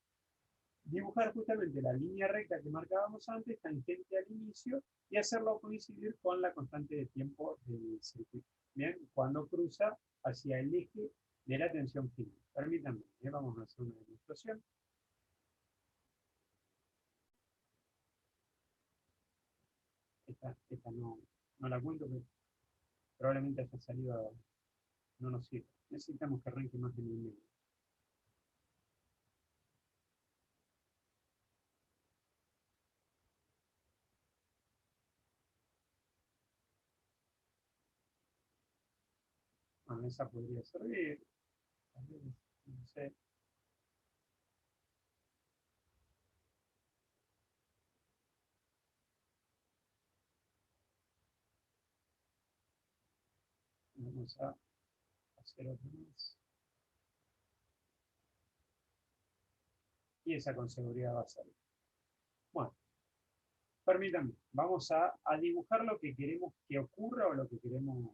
S4: dibujar justamente la línea recta que marcábamos antes, tangente al inicio, y hacerlo coincidir con la constante de tiempo del circuito. Bien, cuando cruza hacia el eje de la tensión final. Permítanme, vamos a hacer una demostración. Esta no la cuento, pero probablemente haya salido, no nos sirve. Necesitamos que arranque más en el medio. Bueno, esa podría servir. No sé. Vamos a hacer otra más. Y esa con seguridad va a salir. Bueno, permítanme, vamos a dibujar lo que queremos que ocurra o lo que queremos.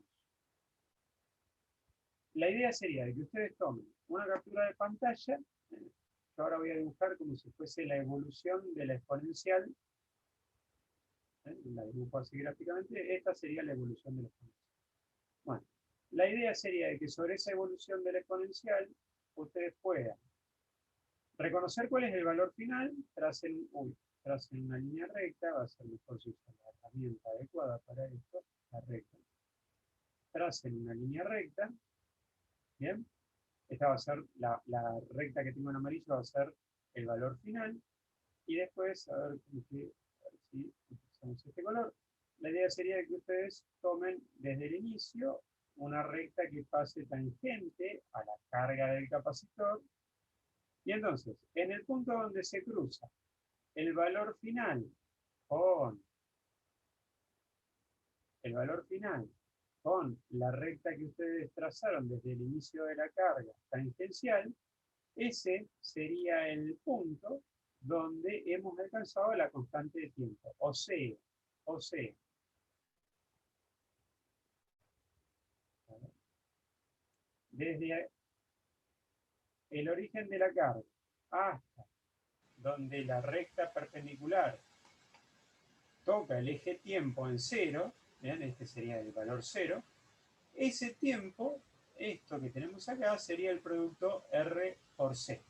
S4: La idea sería que ustedes tomen una captura de pantalla. Yo ahora voy a dibujar como si fuese la evolución de la exponencial. La dibujo así gráficamente. Esta sería la evolución de la exponencial. Bueno, la idea sería que sobre esa evolución de la exponencial ustedes puedan reconocer cuál es el valor final, tracen una línea recta. Va a ser mejor si usan la herramienta adecuada para esto, la recta. Tracen una línea recta. Bien, esta va a ser la recta que tengo en amarillo, va a ser el valor final. Y después, a ver si utilizamos este color. La idea sería que ustedes tomen desde el inicio una recta que pase tangente a la carga del capacitor. Y entonces, en el punto donde se cruza el valor final con la recta que ustedes trazaron desde el inicio de la carga tangencial, ese sería el punto donde hemos alcanzado la constante de tiempo. O sea, desde el origen de la carga hasta donde la recta perpendicular toca el eje tiempo en 0, ¿bien? Este sería el valor 0, ese tiempo, esto que tenemos acá, sería el producto R por C.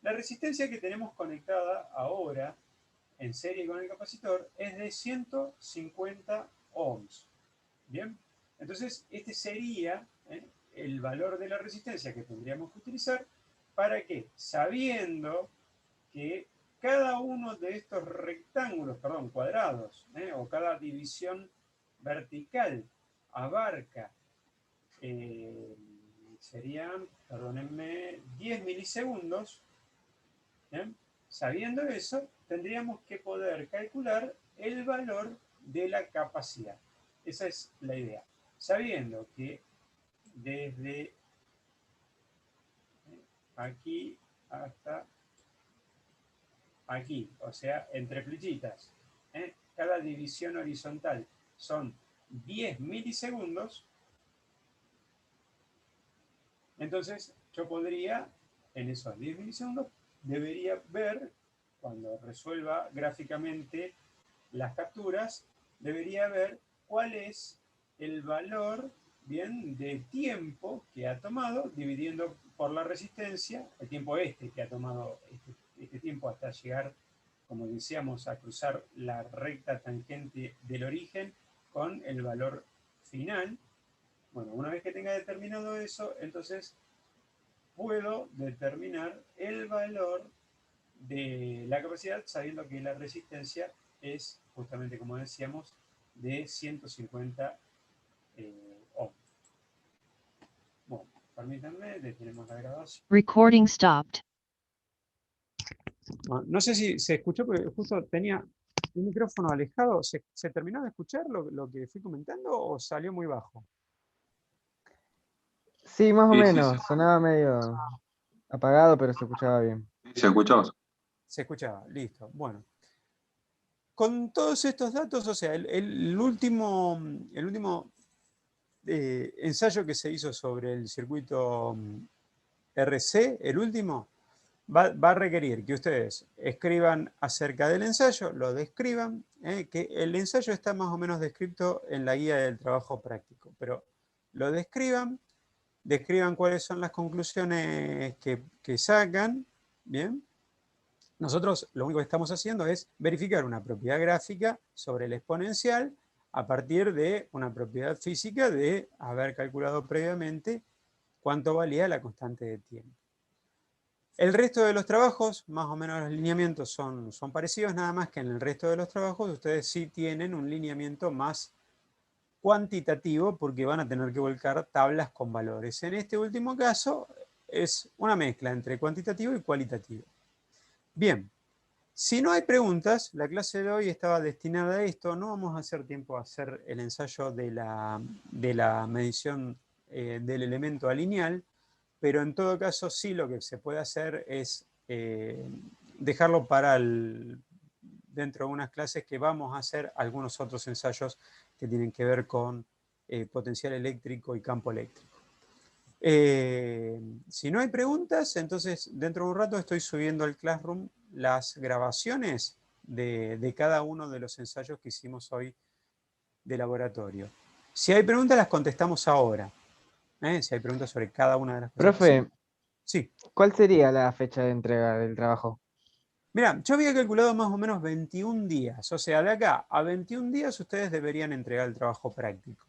S4: La resistencia que tenemos conectada ahora en serie con el capacitor es de 150 ohms. Bien, entonces este sería el valor de la resistencia que tendríamos que utilizar para que, sabiendo que cada uno de estos rectángulos, cuadrados, o cada división vertical abarca, serían, perdónenme, 10 milisegundos, ¿bien? Sabiendo eso, tendríamos que poder calcular el valor de la capacidad. Esa es la idea. Sabiendo que desde aquí hasta aquí, o sea, entre flechitas, cada división horizontal son 10 milisegundos, entonces yo podría, en esos 10 milisegundos, debería ver, cuando resuelva gráficamente las capturas, debería ver cuál es el valor, bien, de tiempo que ha tomado, dividiendo por la resistencia, el tiempo que ha tomado este tiempo hasta llegar, como decíamos, a cruzar la recta tangente del origen con el valor final. Bueno, una vez que tenga determinado eso, entonces puedo determinar el valor de la capacidad sabiendo que la resistencia es, justamente como decíamos, de 150 ohms. Bueno, permítanme, detenemos la grabación.
S1: Recording stopped.
S4: No sé si se escuchó, porque justo tenía un micrófono alejado. ¿Se terminó de escuchar lo que fui comentando o salió muy bajo?
S5: Sí, más o
S6: Sí, sí,
S5: menos. Sonaba medio apagado, pero se escuchaba bien.
S6: se escuchó.
S4: Se escuchaba, listo. Bueno. Con todos estos datos, o sea, el último ensayo que se hizo sobre el circuito RC, el último, va a requerir que ustedes escriban acerca del ensayo, lo describan, que el ensayo está más o menos descrito en la guía del trabajo práctico, pero lo describan cuáles son las conclusiones que sacan, ¿bien? Nosotros lo único que estamos haciendo es verificar una propiedad gráfica sobre el exponencial a partir de una propiedad física de haber calculado previamente cuánto valía la constante de tiempo. El resto de los trabajos, más o menos los lineamientos son parecidos, nada más que en el resto de los trabajos ustedes sí tienen un lineamiento más cuantitativo porque van a tener que volcar tablas con valores. En este último caso es una mezcla entre cuantitativo y cualitativo. Bien, si no hay preguntas, la clase de hoy estaba destinada a esto. No vamos a hacer tiempo a hacer el ensayo de la medición del elemento alineal, pero en todo caso sí lo que se puede hacer es dejarlo para dentro de unas clases que vamos a hacer algunos otros ensayos que tienen que ver con potencial eléctrico y campo eléctrico. Si no hay preguntas, entonces dentro de un rato estoy subiendo al Classroom las grabaciones de cada uno de los ensayos que hicimos hoy de laboratorio. Si hay preguntas, las contestamos ahora. Si hay preguntas sobre cada una de las cosas.
S5: Profe,
S4: Sí.
S5: ¿cuál sería la fecha de entrega del trabajo?
S4: Mira, yo había calculado más o menos 21 días. O sea, de acá a 21 días ustedes deberían entregar el trabajo práctico.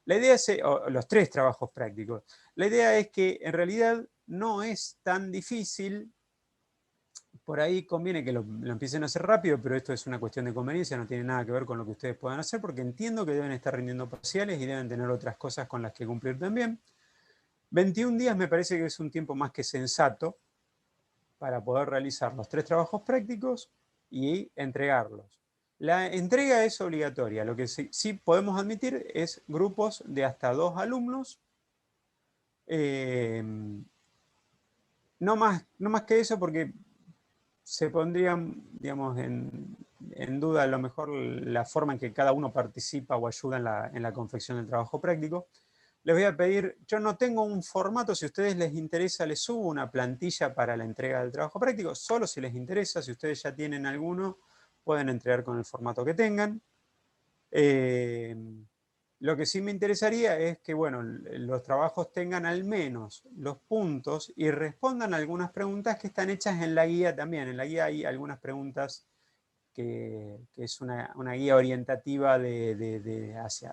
S4: La idea es, los 3 trabajos prácticos. La idea es que en realidad no es tan difícil. Por ahí conviene que lo empiecen a hacer rápido, pero esto es una cuestión de conveniencia, no tiene nada que ver con lo que ustedes puedan hacer, porque entiendo que deben estar rindiendo parciales y deben tener otras cosas con las que cumplir también. 21 días me parece que es un tiempo más que sensato para poder realizar los 3 trabajos prácticos y entregarlos. La entrega es obligatoria. Lo que sí podemos admitir es grupos de hasta 2 alumnos. No más que eso, porque se pondrían, digamos, en duda a lo mejor la forma en que cada uno participa o ayuda en la confección del trabajo práctico. Les voy a pedir, yo no tengo un formato, si a ustedes les interesa, les subo una plantilla para la entrega del trabajo práctico, solo si les interesa, si ustedes ya tienen alguno, pueden entregar con el formato que tengan. Lo que sí me interesaría es que, bueno, los trabajos tengan al menos los puntos y respondan algunas preguntas que están hechas en la guía también. En la guía hay algunas preguntas que es una guía orientativa hacia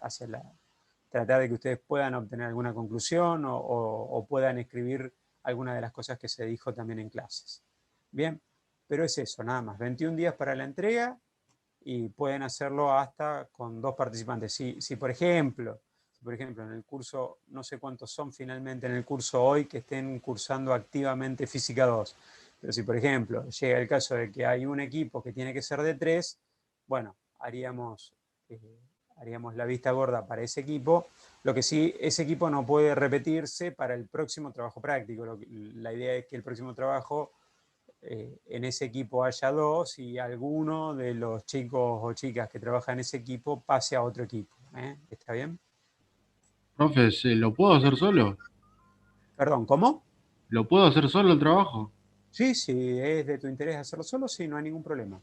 S4: tratar de que ustedes puedan obtener alguna conclusión o puedan escribir alguna de las cosas que se dijo también en clases. Bien, pero es eso, nada más. 21 días para la entrega y pueden hacerlo hasta con 2 participantes. Si por ejemplo, en el curso, no sé cuántos son finalmente en el curso hoy que estén cursando activamente Física 2, Pero si, por ejemplo, llega el caso de que hay un equipo que tiene que ser de 3, bueno, haríamos la vista gorda para ese equipo. Lo que sí, ese equipo no puede repetirse para el próximo trabajo práctico. La idea es que el próximo trabajo, en ese equipo haya 2 y alguno de los chicos o chicas que trabajan en ese equipo pase a otro equipo. ¿Está bien?
S3: Profe, ¿lo puedo hacer solo?
S4: Perdón, ¿cómo?
S3: ¿Lo puedo hacer solo el trabajo?
S4: Sí, si es de tu interés hacerlo solo, sí, no hay ningún problema.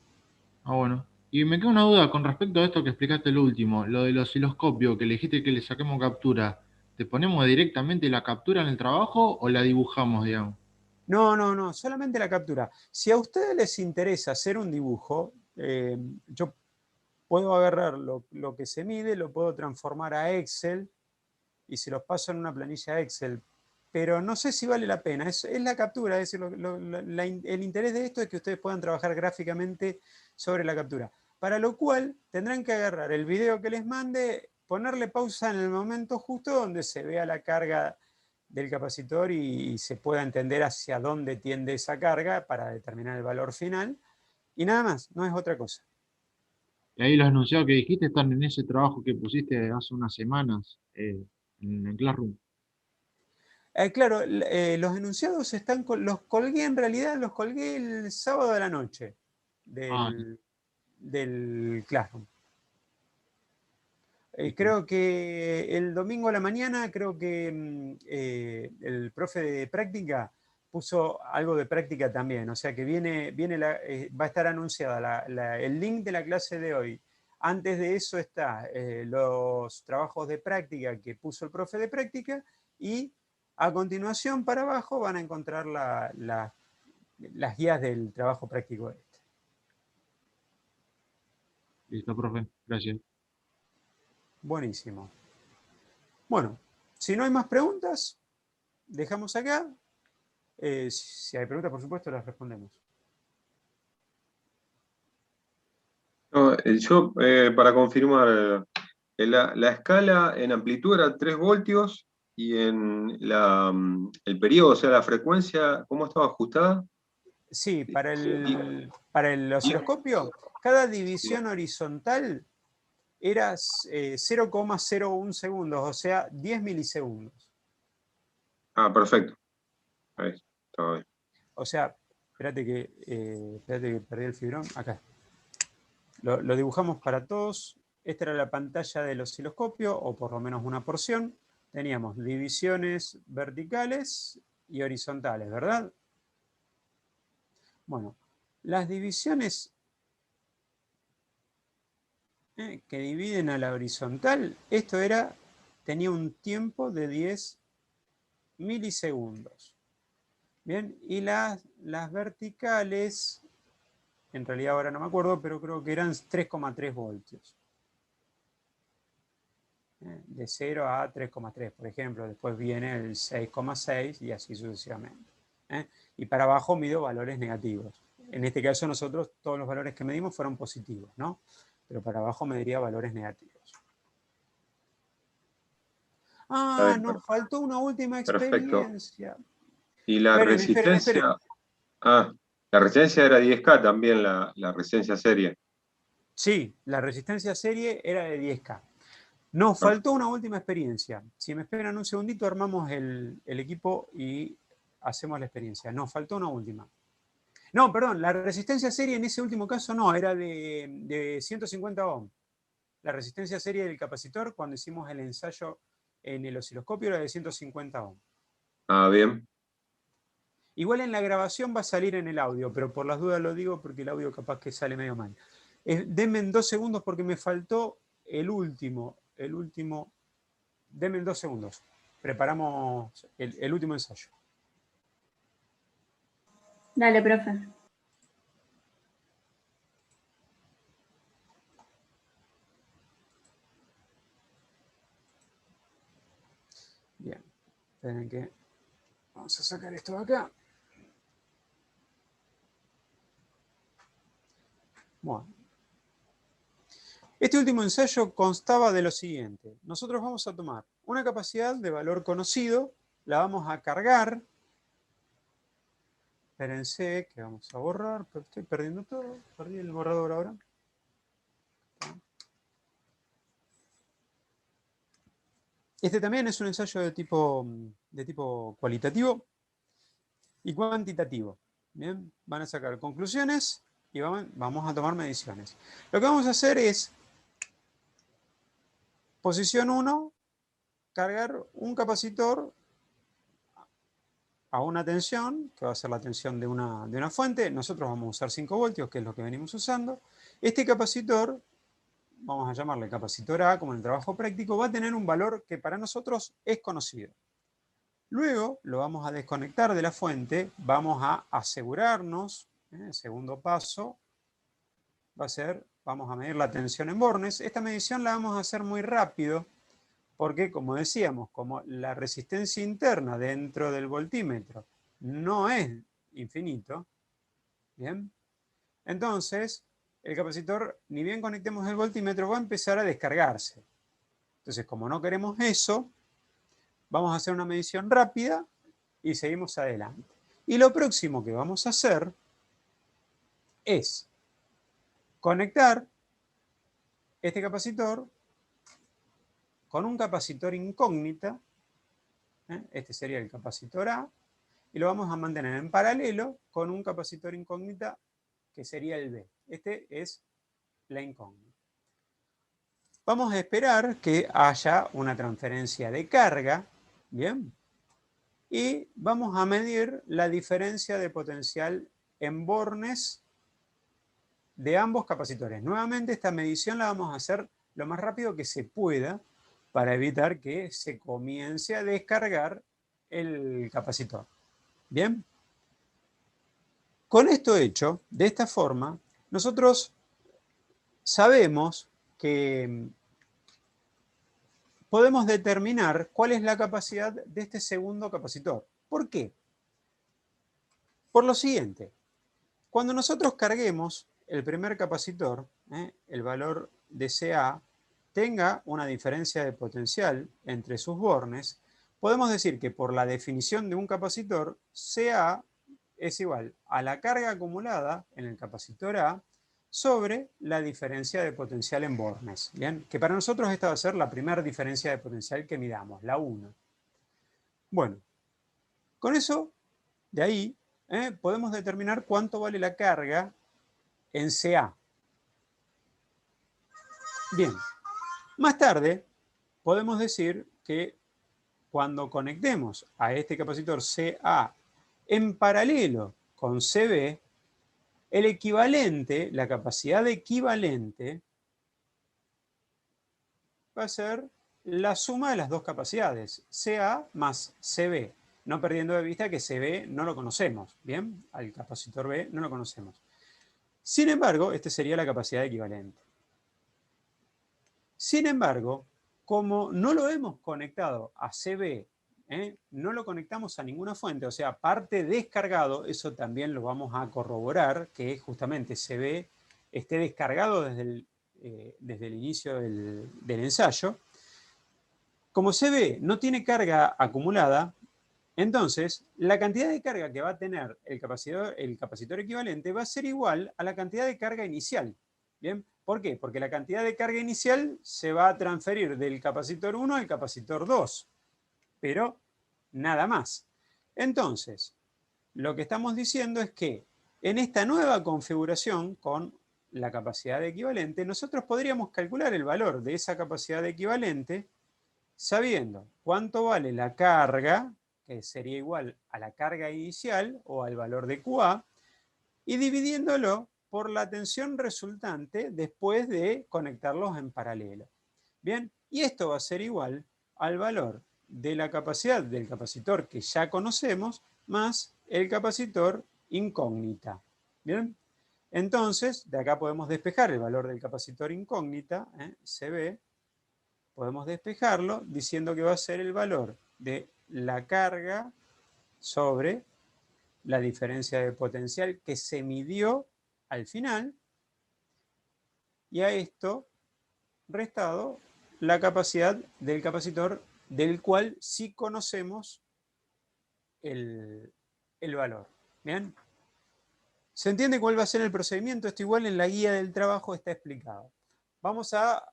S3: Ah, bueno. Y me queda una duda con respecto a esto que explicaste el último, lo del osciloscopio, que le dijiste que le saquemos captura. ¿Te ponemos directamente la captura en el trabajo o la dibujamos, digamos?
S4: No, solamente la captura. Si a ustedes les interesa hacer un dibujo, yo puedo agarrar lo que se mide, lo puedo transformar a Excel y se los paso en una planilla Excel. Pero no sé si vale la pena. Es la captura. Es decir, el interés de esto es que ustedes puedan trabajar gráficamente sobre la captura. Para lo cual tendrán que agarrar el video que les mande, ponerle pausa en el momento justo donde se vea la carga del capacitor y se pueda entender hacia dónde tiende esa carga para determinar el valor final. Y nada más, no es otra cosa.
S3: Y ahí los enunciados que dijiste están en ese trabajo que pusiste hace unas semanas en Classroom.
S4: Claro, los enunciados están los colgué en realidad, los colgué el sábado de la noche
S3: Ah,
S4: del Classroom.
S3: listo.
S4: Creo que el domingo a la mañana, creo que el profe de práctica puso algo de práctica también, o sea que va a estar anunciada el link de la clase de hoy. Antes de eso está los trabajos de práctica que puso el profe de práctica y a continuación para abajo van a encontrar las guías del trabajo práctico este.
S3: Listo, profe. Gracias.
S4: Buenísimo. Bueno, si no hay más preguntas, dejamos acá. Si hay preguntas, por supuesto, las respondemos.
S6: No, yo, para confirmar, la escala en amplitud era 3 voltios y en el periodo, o sea, la frecuencia, ¿cómo estaba ajustada?
S4: Sí, para
S6: Die-
S4: el osciloscopio, cada división horizontal era 0,01 segundos, o sea, 10 milisegundos.
S6: Ah, perfecto. Ahí, estaba bien.
S4: O sea, espérate que perdí el fibrón. Acá. Lo dibujamos para todos. Esta era la pantalla del osciloscopio, o por lo menos una porción. Teníamos divisiones verticales y horizontales, ¿verdad? Bueno, las divisiones que dividen a la horizontal, tenía un tiempo de 10 milisegundos. Bien, y las verticales, en realidad ahora no me acuerdo, pero creo que eran 3,3 voltios. De 0 a 3,3, por ejemplo. Después viene el 6,6 y así sucesivamente. Y para abajo mido valores negativos. En este caso nosotros todos los valores que medimos fueron positivos, ¿no? Pero para abajo mediría valores negativos.
S6: Está
S4: Ah,
S6: bien,
S4: nos faltó una última
S6: perfecto.
S4: experiencia.
S6: Y la
S4: Esperen.
S6: resistencia, la resistencia era 10K también, la resistencia serie.
S4: Sí, la resistencia serie era de 10K. Nos faltó una última experiencia. Si me esperan un segundito, armamos el equipo y hacemos la experiencia. Nos faltó una última. No, perdón, la resistencia serie en ese último caso no, era de 150 ohm. La resistencia serie del capacitor cuando hicimos el ensayo en el osciloscopio era de 150 ohm.
S6: Ah, bien.
S4: Igual en la grabación va a salir en el audio, pero por las dudas lo digo porque el audio capaz que sale medio mal. Denme en 2 segundos porque me faltó el último. Denme en 2 segundos. Preparamos el último ensayo.
S7: Dale, profe.
S4: Bien. Esperen que vamos a sacar esto de acá. Bueno. Este último ensayo constaba de lo siguiente. Nosotros vamos a tomar una capacidad de valor conocido, la vamos a cargar Espérense que vamos a borrar, pero estoy perdiendo todo. Perdí el borrador ahora. Este también es un ensayo de tipo cualitativo y cuantitativo. Bien, van a sacar conclusiones y vamos a tomar mediciones. Lo que vamos a hacer es, posición 1, cargar un capacitor a una tensión, que va a ser la tensión de una fuente. Nosotros vamos a usar 5 voltios, que es lo que venimos usando. Este capacitor, vamos a llamarle capacitor A, como en el trabajo práctico, va a tener un valor que para nosotros es conocido. Luego lo vamos a desconectar de la fuente, vamos a asegurarnos, el segundo paso va a ser, vamos a medir la tensión en bornes. Esta medición la vamos a hacer muy rápido, porque como decíamos, como la resistencia interna dentro del voltímetro no es infinito, ¿bien? Entonces, el capacitor, ni bien conectemos el voltímetro, va a empezar a descargarse. Entonces, como no queremos eso, vamos a hacer una medición rápida y seguimos adelante. Y lo próximo que vamos a hacer es conectar este capacitor con un capacitor incógnita. Este sería el capacitor A. Y lo vamos a mantener en paralelo con un capacitor incógnita que sería el B. Este es la incógnita. Vamos a esperar que haya una transferencia de carga. Bien. Y vamos a medir la diferencia de potencial en bornes de ambos capacitores. Nuevamente esta medición la vamos a hacer lo más rápido que se pueda para evitar que se comience a descargar el capacitor. Bien. Con esto hecho, de esta forma, nosotros sabemos que podemos determinar cuál es la capacidad de este segundo capacitor. ¿Por qué? Por lo siguiente. Cuando nosotros carguemos el primer capacitor, el valor de CA tenga una diferencia de potencial entre sus bornes, podemos decir que por la definición de un capacitor, CA es igual a la carga acumulada en el capacitor A sobre la diferencia de potencial en bornes. ¿Bien? Que para nosotros esta va a ser la primera diferencia de potencial que midamos, la 1. Bueno, con eso, de ahí, podemos determinar cuánto vale la carga en CA. Bien, más tarde podemos decir que cuando conectemos a este capacitor CA en paralelo con CB, el equivalente, la capacidad equivalente, va a ser la suma de las dos capacidades, CA más CB, no perdiendo de vista que CB no lo conocemos, ¿bien? Al capacitor B no lo conocemos. Sin embargo, esta sería la capacidad equivalente. Sin embargo, como no lo hemos conectado a CB, no lo conectamos a ninguna fuente, o sea, parte descargado, eso también lo vamos a corroborar, que justamente CB esté descargado desde el inicio del ensayo. Como CB no tiene carga acumulada, entonces la cantidad de carga que va a tener el capacitor equivalente va a ser igual a la cantidad de carga inicial. ¿Bien? ¿Por qué? Porque la cantidad de carga inicial se va a transferir del capacitor 1 al capacitor 2, pero nada más. Entonces, lo que estamos diciendo es que en esta nueva configuración con la capacidad equivalente, nosotros podríamos calcular el valor de esa capacidad equivalente sabiendo cuánto vale la carga, que sería igual a la carga inicial o al valor de QA, y dividiéndolo por la tensión resultante después de conectarlos en paralelo. Bien, y esto va a ser igual al valor de la capacidad del capacitor que ya conocemos más el capacitor incógnita. Bien, entonces de acá podemos despejar el valor del capacitor incógnita, CB, podemos despejarlo diciendo que va a ser el valor de la carga sobre la diferencia de potencial que se midió al final, y a esto restado la capacidad del capacitor del cual sí conocemos el valor. ¿Bien? ¿Se entiende cuál va a ser el procedimiento? Esto igual en la guía del trabajo está explicado. Vamos a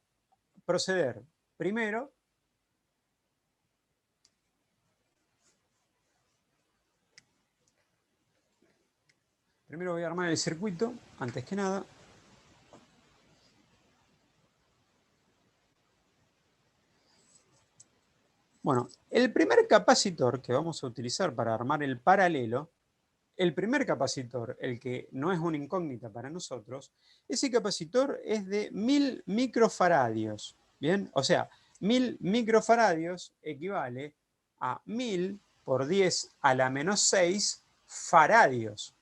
S4: proceder. Primero, voy a armar el circuito, antes que nada. Bueno, el primer capacitor que vamos a utilizar para armar el paralelo, el primer capacitor, el que no es una incógnita para nosotros, ese capacitor es de 1000 microfaradios. ¿Bien? O sea, 1000 microfaradios equivale a 1000 por 10 a la menos 6 faradios.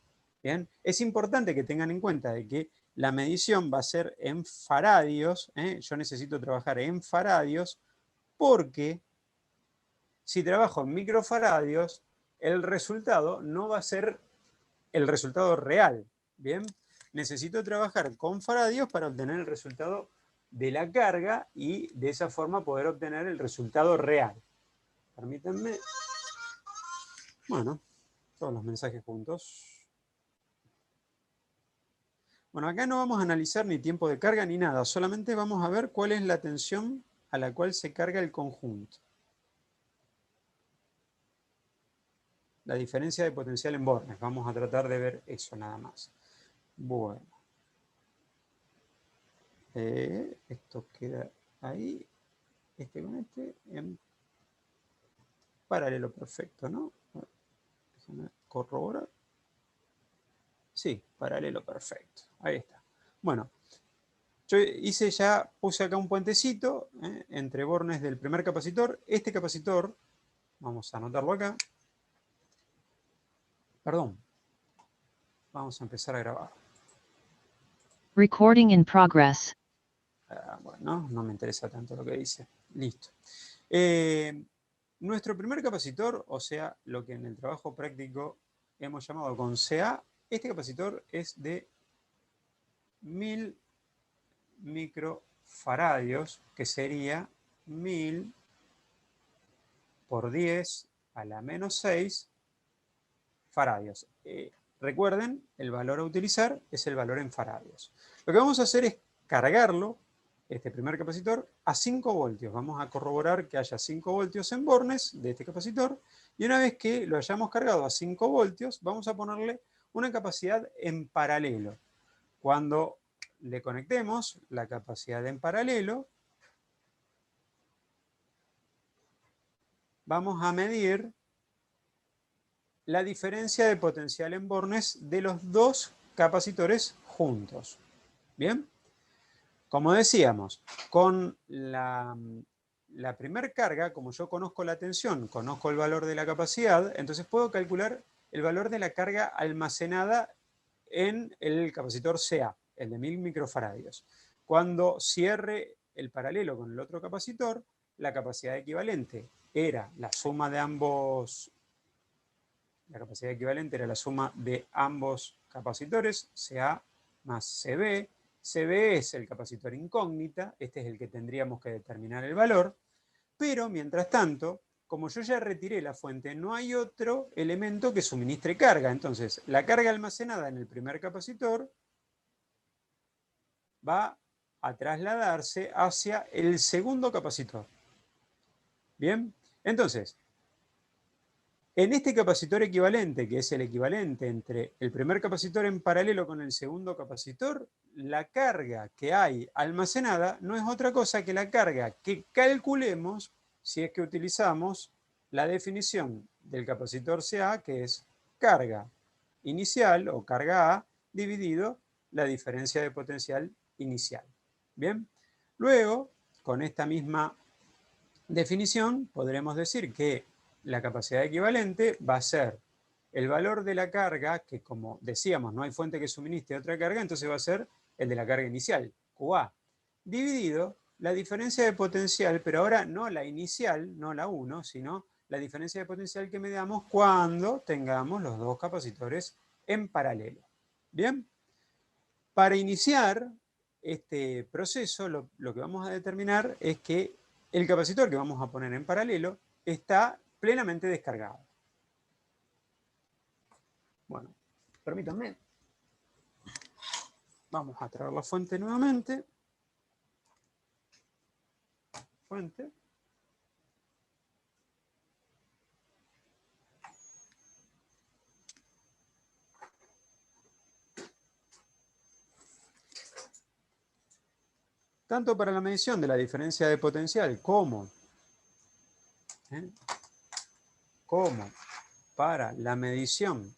S4: ¿Bien? Es importante que tengan en cuenta de que la medición va a ser en faradios. Yo necesito trabajar en faradios porque si trabajo en microfaradios, el resultado no va a ser el resultado real. ¿Bien? Necesito trabajar con faradios para obtener el resultado de la carga y de esa forma poder obtener el resultado real. Permítanme. Bueno, todos los mensajes juntos. Bueno, acá no vamos a analizar ni tiempo de carga ni nada, solamente vamos a ver cuál es la tensión a la cual se carga el conjunto. La diferencia de potencial en bornes. Vamos a tratar de ver eso nada más. Bueno. Esto queda ahí. Este con este en paralelo perfecto, ¿no? Déjame corroborar. Sí, paralelo perfecto. Ahí está. Bueno, yo puse acá un puentecito entre bornes del primer capacitor. Este capacitor, vamos a anotarlo acá. Perdón. Vamos a empezar a grabar.
S1: Recording in progress.
S4: Bueno, no me interesa tanto lo que dice. Listo. Nuestro primer capacitor, o sea, lo que en el trabajo práctico hemos llamado con CA, este capacitor es de 1000 microfaradios, que sería 1000 por 10 a la menos 6 faradios. Recuerden, el valor a utilizar es el valor en faradios. Lo que vamos a hacer es cargarlo, este primer capacitor, a 5 voltios. Vamos a corroborar que haya 5 voltios en bornes de este capacitor, y una vez que lo hayamos cargado a 5 voltios, vamos a ponerle una capacidad en paralelo. Cuando le conectemos la capacidad en paralelo, vamos a medir la diferencia de potencial en bornes de los dos capacitores juntos. ¿Bien? Como decíamos, con la primer carga, como yo conozco la tensión, conozco el valor de la capacidad, entonces puedo calcular el valor de la carga almacenada en el capacitor CA, el de 1000 microfaradios. Cuando cierre el paralelo con el otro capacitor, la capacidad equivalente era la suma de ambos. La capacidad equivalente era la suma de ambos capacitores, CA más CB. CB es el capacitor incógnita, este es el que tendríamos que determinar el valor, pero mientras tanto, como yo ya retiré la fuente, no hay otro elemento que suministre carga. Entonces, la carga almacenada en el primer capacitor va a trasladarse hacia el segundo capacitor. Bien, entonces, en este capacitor equivalente, que es el equivalente entre el primer capacitor en paralelo con el segundo capacitor, la carga que hay almacenada no es otra cosa que la carga que calculemos si es que utilizamos la definición del capacitor CA, que es carga inicial o carga A dividido la diferencia de potencial inicial. Bien, luego, con esta misma definición, podremos decir que la capacidad equivalente va a ser el valor de la carga, que como decíamos, no hay fuente que suministre otra carga, entonces va a ser el de la carga inicial, QA, dividido la diferencia de potencial, pero ahora no la inicial, no la 1, sino la diferencia de potencial que medamos cuando tengamos los dos capacitores en paralelo. Bien, para iniciar este proceso, lo que vamos a determinar es que el capacitor que vamos a poner en paralelo está plenamente descargado. Bueno, permítanme. Vamos a traer la fuente nuevamente. Fuente. Tanto para la medición de la diferencia de potencial como para la medición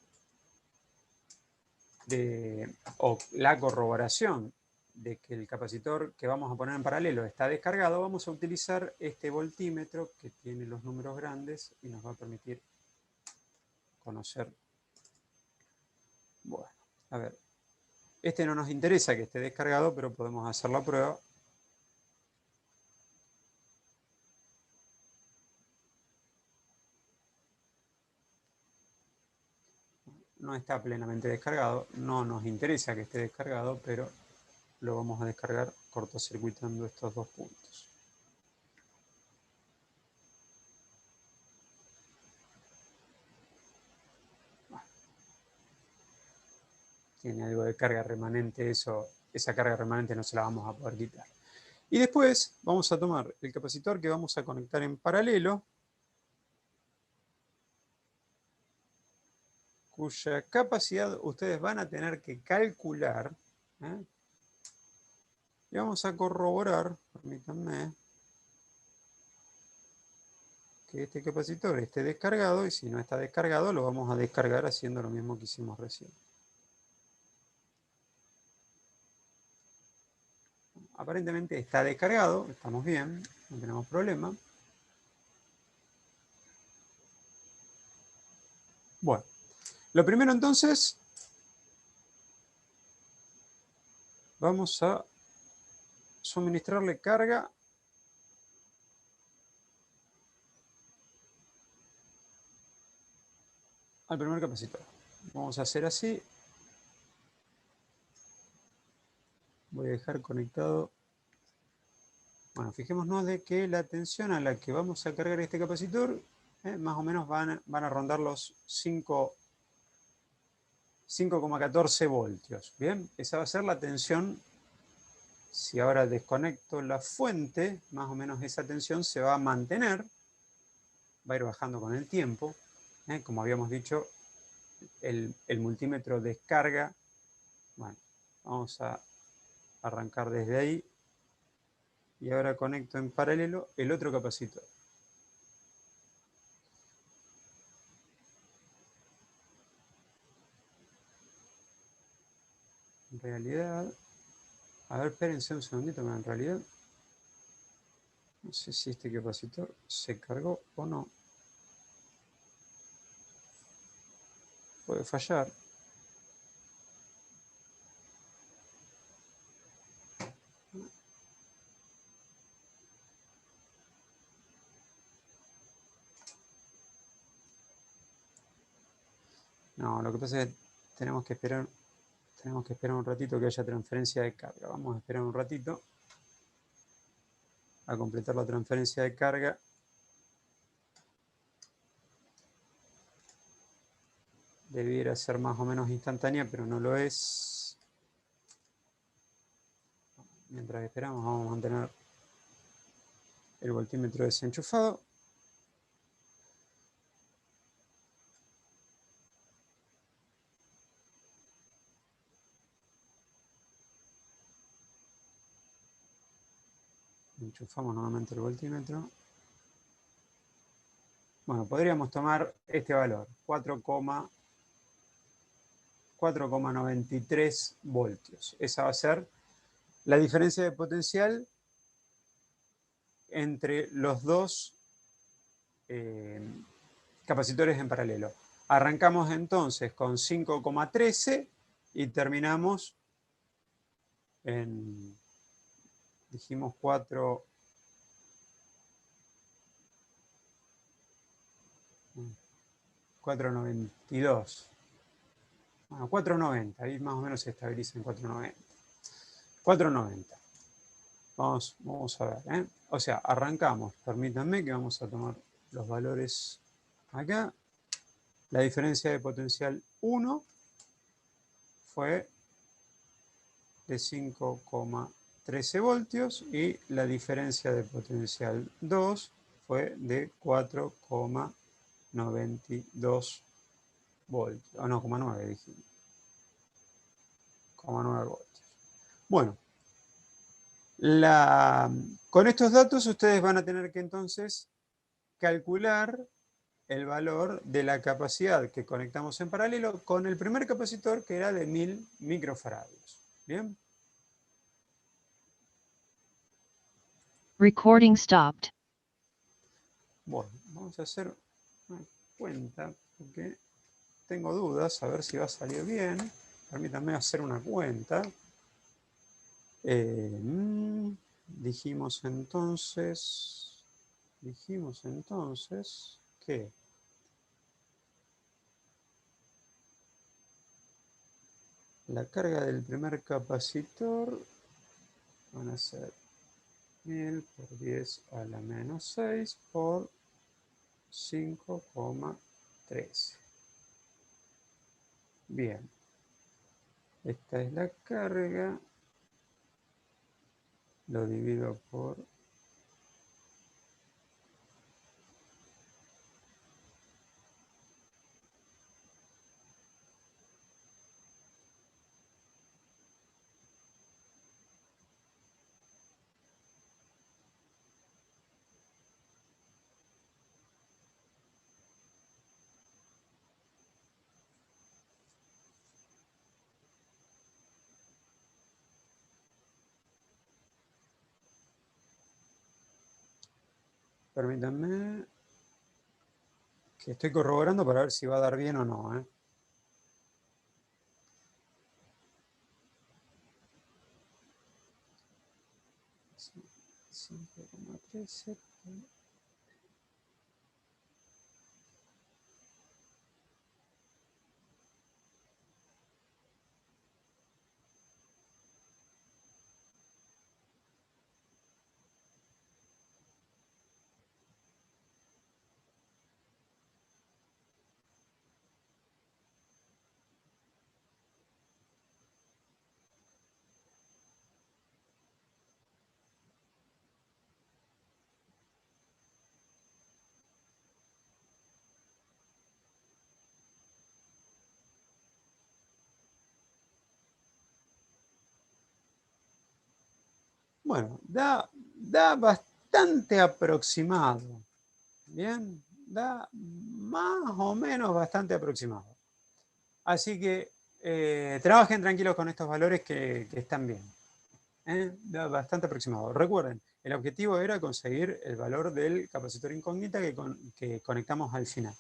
S4: o la corroboración de que el capacitor que vamos a poner en paralelo está descargado, vamos a utilizar este voltímetro que tiene los números grandes y nos va a permitir conocer. Bueno, a ver. Este no nos interesa que esté descargado, pero podemos hacer la prueba. No está plenamente descargado, no nos interesa que esté descargado, pero lo vamos a descargar cortocircuitando estos dos puntos. Bueno. Tiene algo de carga remanente, esa carga remanente no se la vamos a poder quitar. Y después vamos a tomar el capacitor que vamos a conectar en paralelo, cuya capacidad ustedes van a tener que calcular, y vamos a corroborar, permítanme, que este capacitor esté descargado, y si no está descargado lo vamos a descargar haciendo lo mismo que hicimos recién. Aparentemente está descargado, estamos bien, no tenemos problema. Bueno, lo primero entonces, vamos a suministrarle carga al primer capacitor. Vamos a hacer así. Voy a dejar conectado. Bueno, fijémonos de que la tensión a la que vamos a cargar este capacitor, más o menos van a rondar los 5,14 voltios. Bien, esa va a ser la tensión. Si ahora desconecto la fuente, más o menos esa tensión se va a mantener, va a ir bajando con el tiempo. Como habíamos dicho, el multímetro descarga. Bueno, vamos a arrancar desde ahí. Y ahora conecto en paralelo el otro capacitor. En realidad, a ver, espérense un segundito, pero en realidad no sé si este capacitor se cargó o no. Puede fallar. No, lo que pasa es que tenemos que esperar un ratito que haya transferencia de carga. Vamos a esperar un ratito a completar la transferencia de carga. Debiera ser más o menos instantánea, pero no lo es. Mientras esperamos, vamos a mantener el voltímetro desenchufado. Enchufamos nuevamente el voltímetro. Bueno, podríamos tomar este valor, 4,93 voltios. Esa va a ser la diferencia de potencial entre los dos capacitores en paralelo. Arrancamos entonces con 5,13 y terminamos en, dijimos 4,92. Bueno, 4,90, ahí más o menos se estabiliza en 4,90. 4,90. Vamos a ver, O sea, arrancamos, permítanme que vamos a tomar los valores acá. La diferencia de potencial 1 fue de 5,13 voltios y la diferencia de potencial 2 fue de 4,92 voltios. O no, 0,9 dijimos. 0,9 voltios. Bueno, con estos datos ustedes van a tener que entonces calcular el valor de la capacidad que conectamos en paralelo con el primer capacitor, que era de 1000 microfaradios. ¿Bien?
S1: Recording stopped.
S4: Bueno, vamos a hacer una cuenta porque tengo dudas, a ver si va a salir bien. Permítanme hacer una cuenta. Dijimos entonces que la carga del primer capacitor van a ser 1000 por 10 a la menos 6 por 5,13. Bien. Esta es la carga. Lo divido por permítanme que estoy corroborando para ver si va a dar bien o no, ¿eh? Sí, 5,13. Bueno, da bastante aproximado. Bien, da más o menos bastante aproximado. Así que trabajen tranquilos con estos valores que están bien. Da bastante aproximado. Recuerden, el objetivo era conseguir el valor del capacitor incógnita que conectamos al final.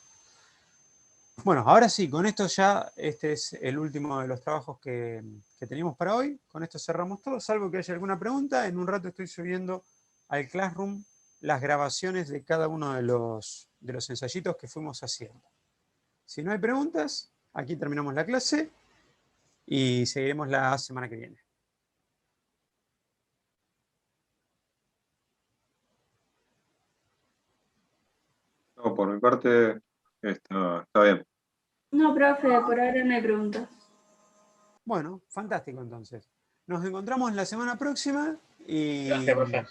S4: Bueno, ahora sí, con esto ya, este es el último de los trabajos que teníamos para hoy. Con esto cerramos todo, salvo que haya alguna pregunta. En un rato estoy subiendo al Classroom las grabaciones de cada uno de los ensayitos que fuimos haciendo. Si no hay preguntas, aquí terminamos la clase y seguiremos la semana que viene.
S6: No, por mi parte está bien.
S7: No, profe, por ahora no hay preguntas.
S4: Bueno, fantástico entonces. Nos encontramos la semana próxima y
S8: Gracias, profe.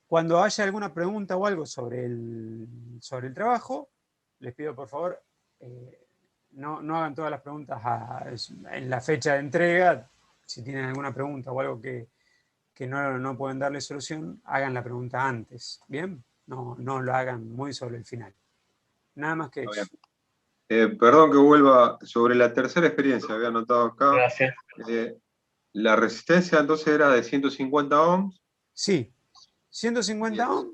S4: cuando haya alguna pregunta o algo sobre el trabajo, les pido por favor, no hagan todas las preguntas en la fecha de entrega. Si tienen alguna pregunta o algo que no pueden darle solución, hagan la pregunta antes, ¿bien? No lo hagan muy sobre el final. Nada más que eso.
S6: Perdón que vuelva sobre la tercera experiencia, había anotado acá.
S8: Gracias.
S6: La resistencia entonces era de 150 ohms.
S4: Sí, 150 ohms.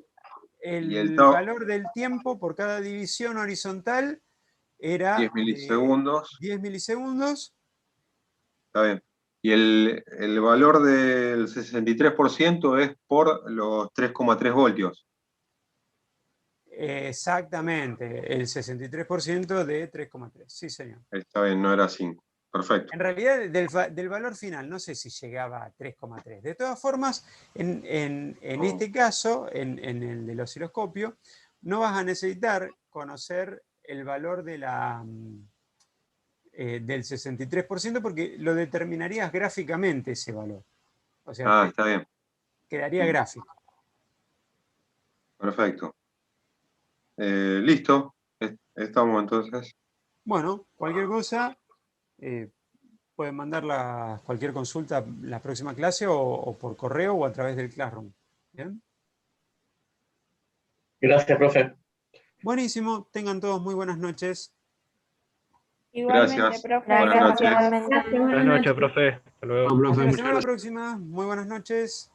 S6: y
S4: El valor del tiempo por cada división horizontal era
S6: 10 milisegundos.
S4: 10 milisegundos.
S6: Está bien. Y el valor del 63% es por los 3,3 voltios.
S4: Exactamente, el 63% de 3,3. Sí, señor.
S6: Está bien, no era 5. Perfecto.
S4: En realidad, del valor final, no sé si llegaba a 3,3. De todas formas, en este caso, en el del osciloscopio, no vas a necesitar conocer el valor de del 63% porque lo determinarías gráficamente ese valor. O sea,
S6: está bien.
S4: quedaría gráfico.
S6: Perfecto. Listo. Estamos entonces.
S4: Bueno, cualquier cosa, pueden mandar cualquier consulta la próxima clase o por correo o a través del Classroom. ¿Bien?
S8: Gracias, profe.
S4: Buenísimo. Tengan todos muy buenas noches.
S9: Igualmente,
S6: Gracias.
S9: profe.
S6: Buenas
S2: Gracias,
S6: noches.
S2: igualmente.
S7: Gracias,
S8: Buenas noches, profe. Hasta luego.
S4: Hasta la semana próxima. Muy buenas noches.